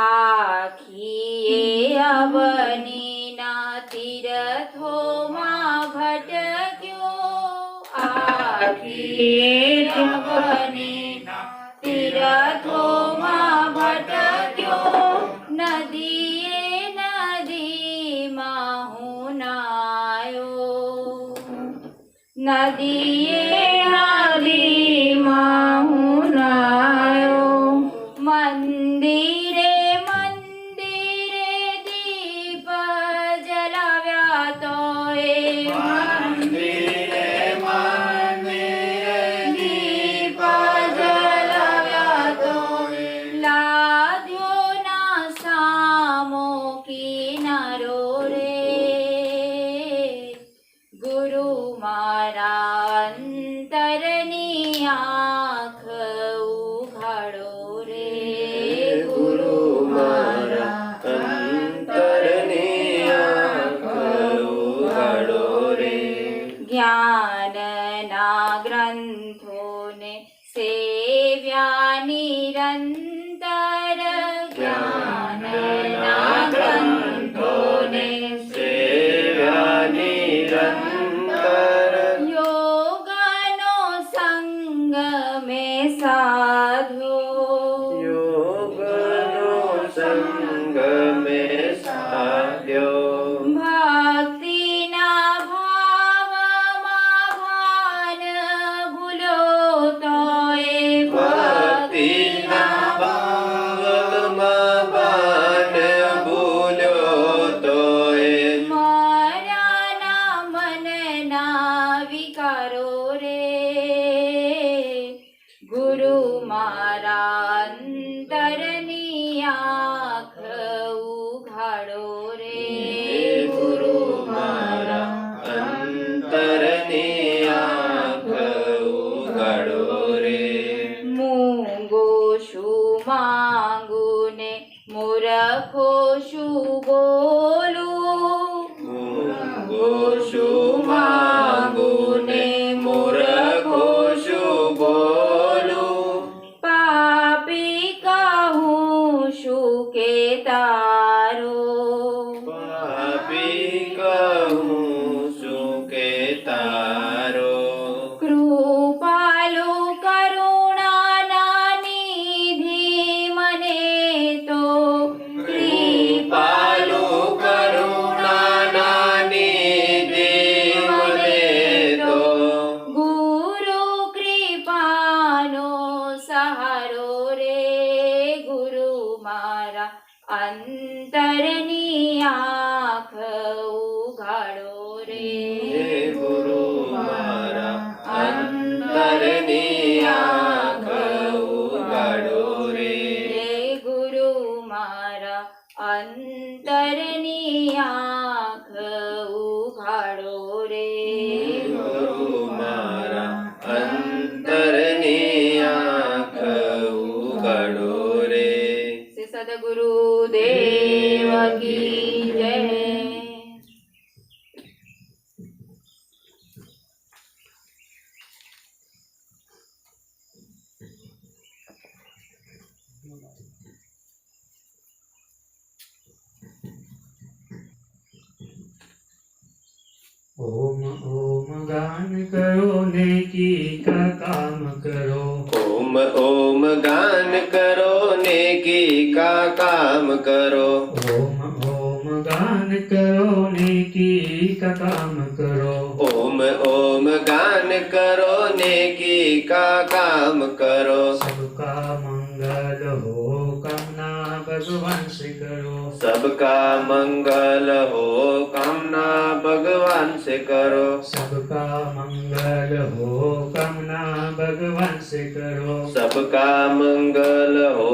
આખીએ અવનીના તીર્થોમાં ભટક્યો આખીએ અવનીના તીર્થોમાં ભટક્યો નદીએ નદીમાં હું નાયો નદીએ નદીમાં હું નાયો મંદિરે મંદિરે દીપ જલાવ્યા તોય મંદિરે મંદિરે દીપ જલાવ્યા તોય લાદ્યો ના સામો કિનારો રે ગુરુ મારા અંતરની આંખ ઉઘાડો રે ગુરુ મારા અંતરની આંખ ઉઘાડો રે જ્ઞાનના ગ્રંથોને સેવ્યા નિરંતર જ્ઞાનના ગ્રંથોને આંખ ઉઘાડો રે ગુરુ મારા અંતરની આંખ ઉઘાડો રે. શ્રી સદગુરુ દેવ કી જય. ओम ओम गान करो नेकी का काम करो. ઓમ ઓમ ગાન કરો નેકી કા કામ કરો. ओम ओम गान करो नेकी का काम करो. ઓમ ઓમ ગાન કરો નેકી કા કામ કરો. सबका मंगल हो कामना भगवान से करो. सबका मंगल हो कामना भगवान से करो. सबका मंगल हो कामना भगवान से करो. सबका मंगल हो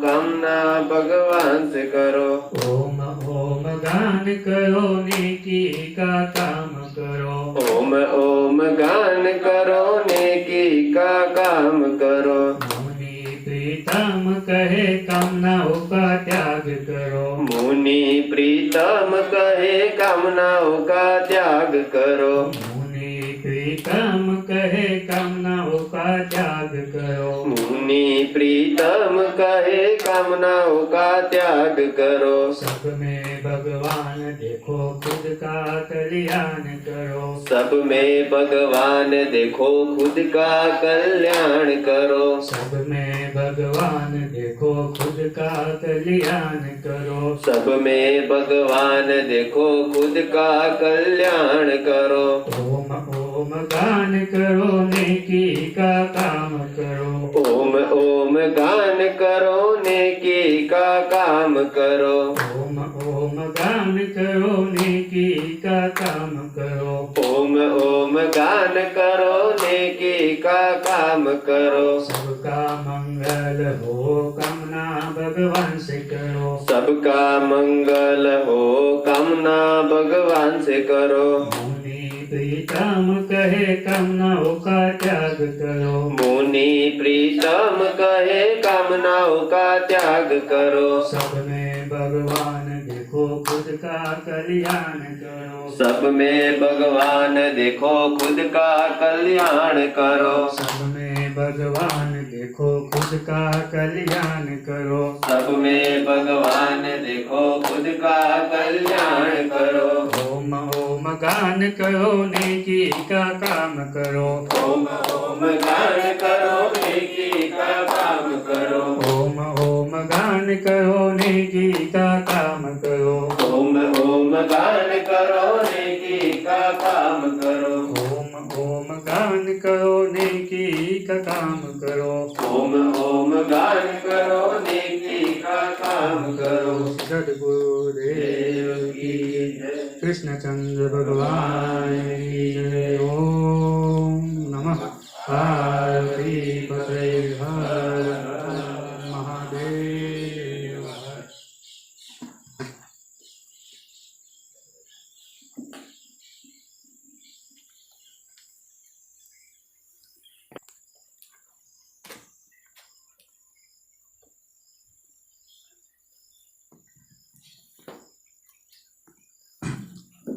कामना भगवान से करो. ओम ओम गान करो नेकी का काम करो. ओम ओम गान करो नेकी का काम करो. मुनि प्रीतम कहे कामनाओं का त्याग करो. मुनि प्रीतम कहे कामनाओं का त्याग करो. मुनि प्रीतम कहे कामनाओं का त्याग करो. मुनि प्रीतम कहे कामनाओं का त्याग करो. सब में भगवान देखो खुद का कल्याण करो. सब में भगवान देखो खुद का कल्याण करो. सब में भगवान देखो खुद का कल्याण करो. सब में भगवान देखो खुद का कल्याण करो. ओम ओम गान करो नेकी का काम करो. ओम ओम गान करो नेकी का काम करो. ओम ओम गान करो नेकी का काम करो. ओम ओम गान करो नेकी का काम करो. सबका मंगल हो कामना भगवान से करो. सबका मंगल हो कामना भगवान से करो. मुनि प्रीतम कहे कामनाओं का त्याग करो. मुनि प्रीतम कहे कामनाओं का त्याग करो. सब में भगवान देखो खुद का कल्याण करो. सब में भगवान देखो खुद का कल्याण करो. सब में भगवान देखो खुद का कल्याण करो. सब में भगवान देखो खुद का कल्याण करो. ओम ओम गान करो नेकी का काम करो. ओम ओम गान करो नेकी का काम करो. ओम ओम गान करो नेकी का काम करो. ओम ओम गान करो नेकी का काम करो. ओम ओम गान करो नेकी का काम करो. ओम ओम गान करो नेकी का काम करो. सद्गुरुदेव की जय. कृष्णचंद्र भगवान की जय. ओम नमः पार्वती पतये हर हर महादेव.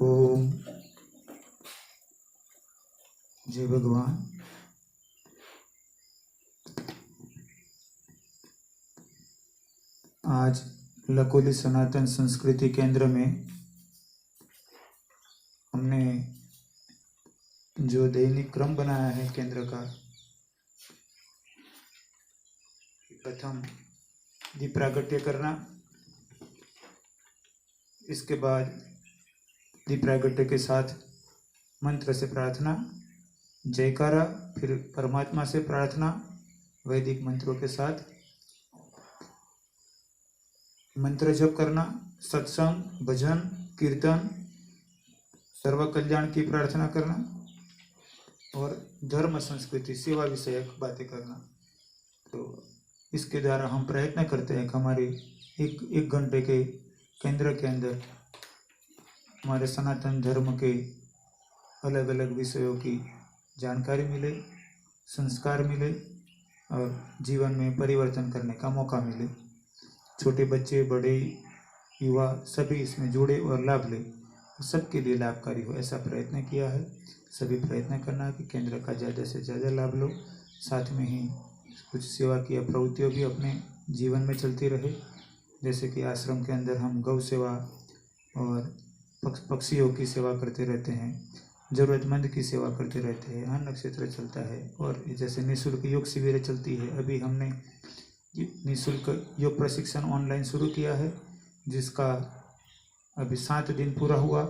ओम जय भगवान. आज लकोली सनातन संस्कृति केंद्र में हमने जो दैनिक क्रम बनाया है केंद्र का, प्रथम दीप प्रागट्य करना, इसके बाद दीप प्रागट्य के साथ मंत्र से प्रार्थना, जयकारा, फिर परमात्मा से प्रार्थना वैदिक मंत्रों के साथ, मंत्र जप करना, सत्संग, भजन, कीर्तन, सर्व कल्याण की प्रार्थना करना और धर्म संस्कृति सेवा विषयक बातें करना। तो इसके द्वारा हम प्रयत्न करते हैं कि हमारे एक घंटे के केंद्र के अंदर हमारे सनातन धर्म के अलग अलग विषयों की जानकारी मिले, संस्कार मिले और जीवन में परिवर्तन करने का मौका मिले। छोटे बच्चे, बड़े, युवा सभी इसमें जुड़े और लाभ लें, सबके लिए लाभकारी हो, ऐसा प्रयत्न किया है। सभी प्रयत्न करना है कि केंद्र का ज़्यादा से ज़्यादा लाभ लो, साथ में ही कुछ सेवा की प्रवृत्तियाँ भी अपने जीवन में चलती रहे। जैसे कि आश्रम के अंदर हम गौ सेवा और पक्षियों की सेवा करते रहते हैं, ज़रूरतमंद की सेवा करते रहते हैं, अन्न क्षेत्र चलता है और जैसे निःशुल्क योग शिविरें चलती है। अभी हमने निःशुल्क योग प्रशिक्षण ऑनलाइन शुरू किया है, जिसका अभी 7 दिन पूरा हुआ।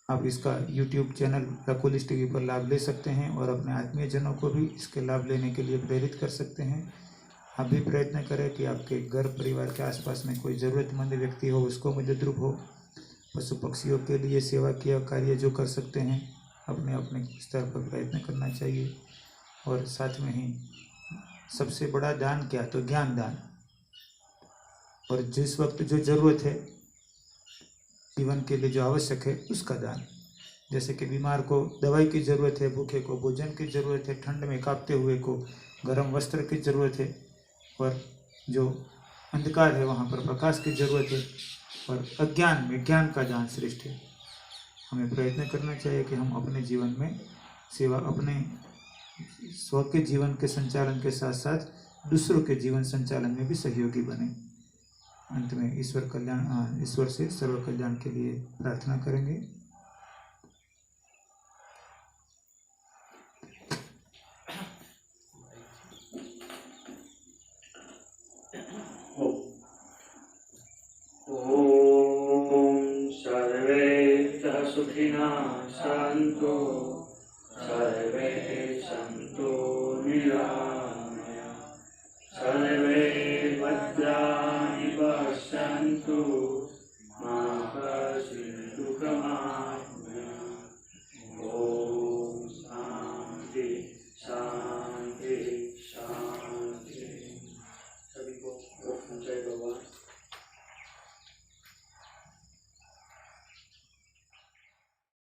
आप इसका YouTube चैनल लकुलिस टीवी पर लाभ ले सकते हैं और अपने आत्मीय जनों को भी इसके लाभ लेने के लिए प्रेरित कर सकते हैं। आप भी प्रयत्न करें कि आपके घर परिवार के आसपास में कोई ज़रूरतमंद व्यक्ति हो, उसको मददरूप हो। पशु पक्षियों के लिए सेवा किया कार्य जो कर सकते हैं, अपने अपने स्तर पर प्रयत्न करना चाहिए। और साथ में ही सबसे बड़ा दान क्या, तो ज्ञान दान, और जिस वक्त जो ज़रूरत है जीवन के लिए जो आवश्यक है उसका दान। जैसे कि बीमार को दवाई की ज़रूरत है, भूखे को भोजन की ज़रूरत है, ठंड में कांपते हुए को गर्म वस्त्र की ज़रूरत है, और जो अंधकार है वहाँ पर प्रकाश की ज़रूरत है, और अज्ञान में ज्ञान का दान श्रेष्ठ है। हमें प्रयत्न करना चाहिए कि हम अपने जीवन में सेवा, अपने स्व के जीवन के संचालन के साथ साथ दूसरों के जीवन संचालन में भी सहयोगी बने। अंत में ईश्वर से सर्व कल्याण के लिए प्रार्थना करेंगे। ओम सर्वे सुखिनः सन्तु।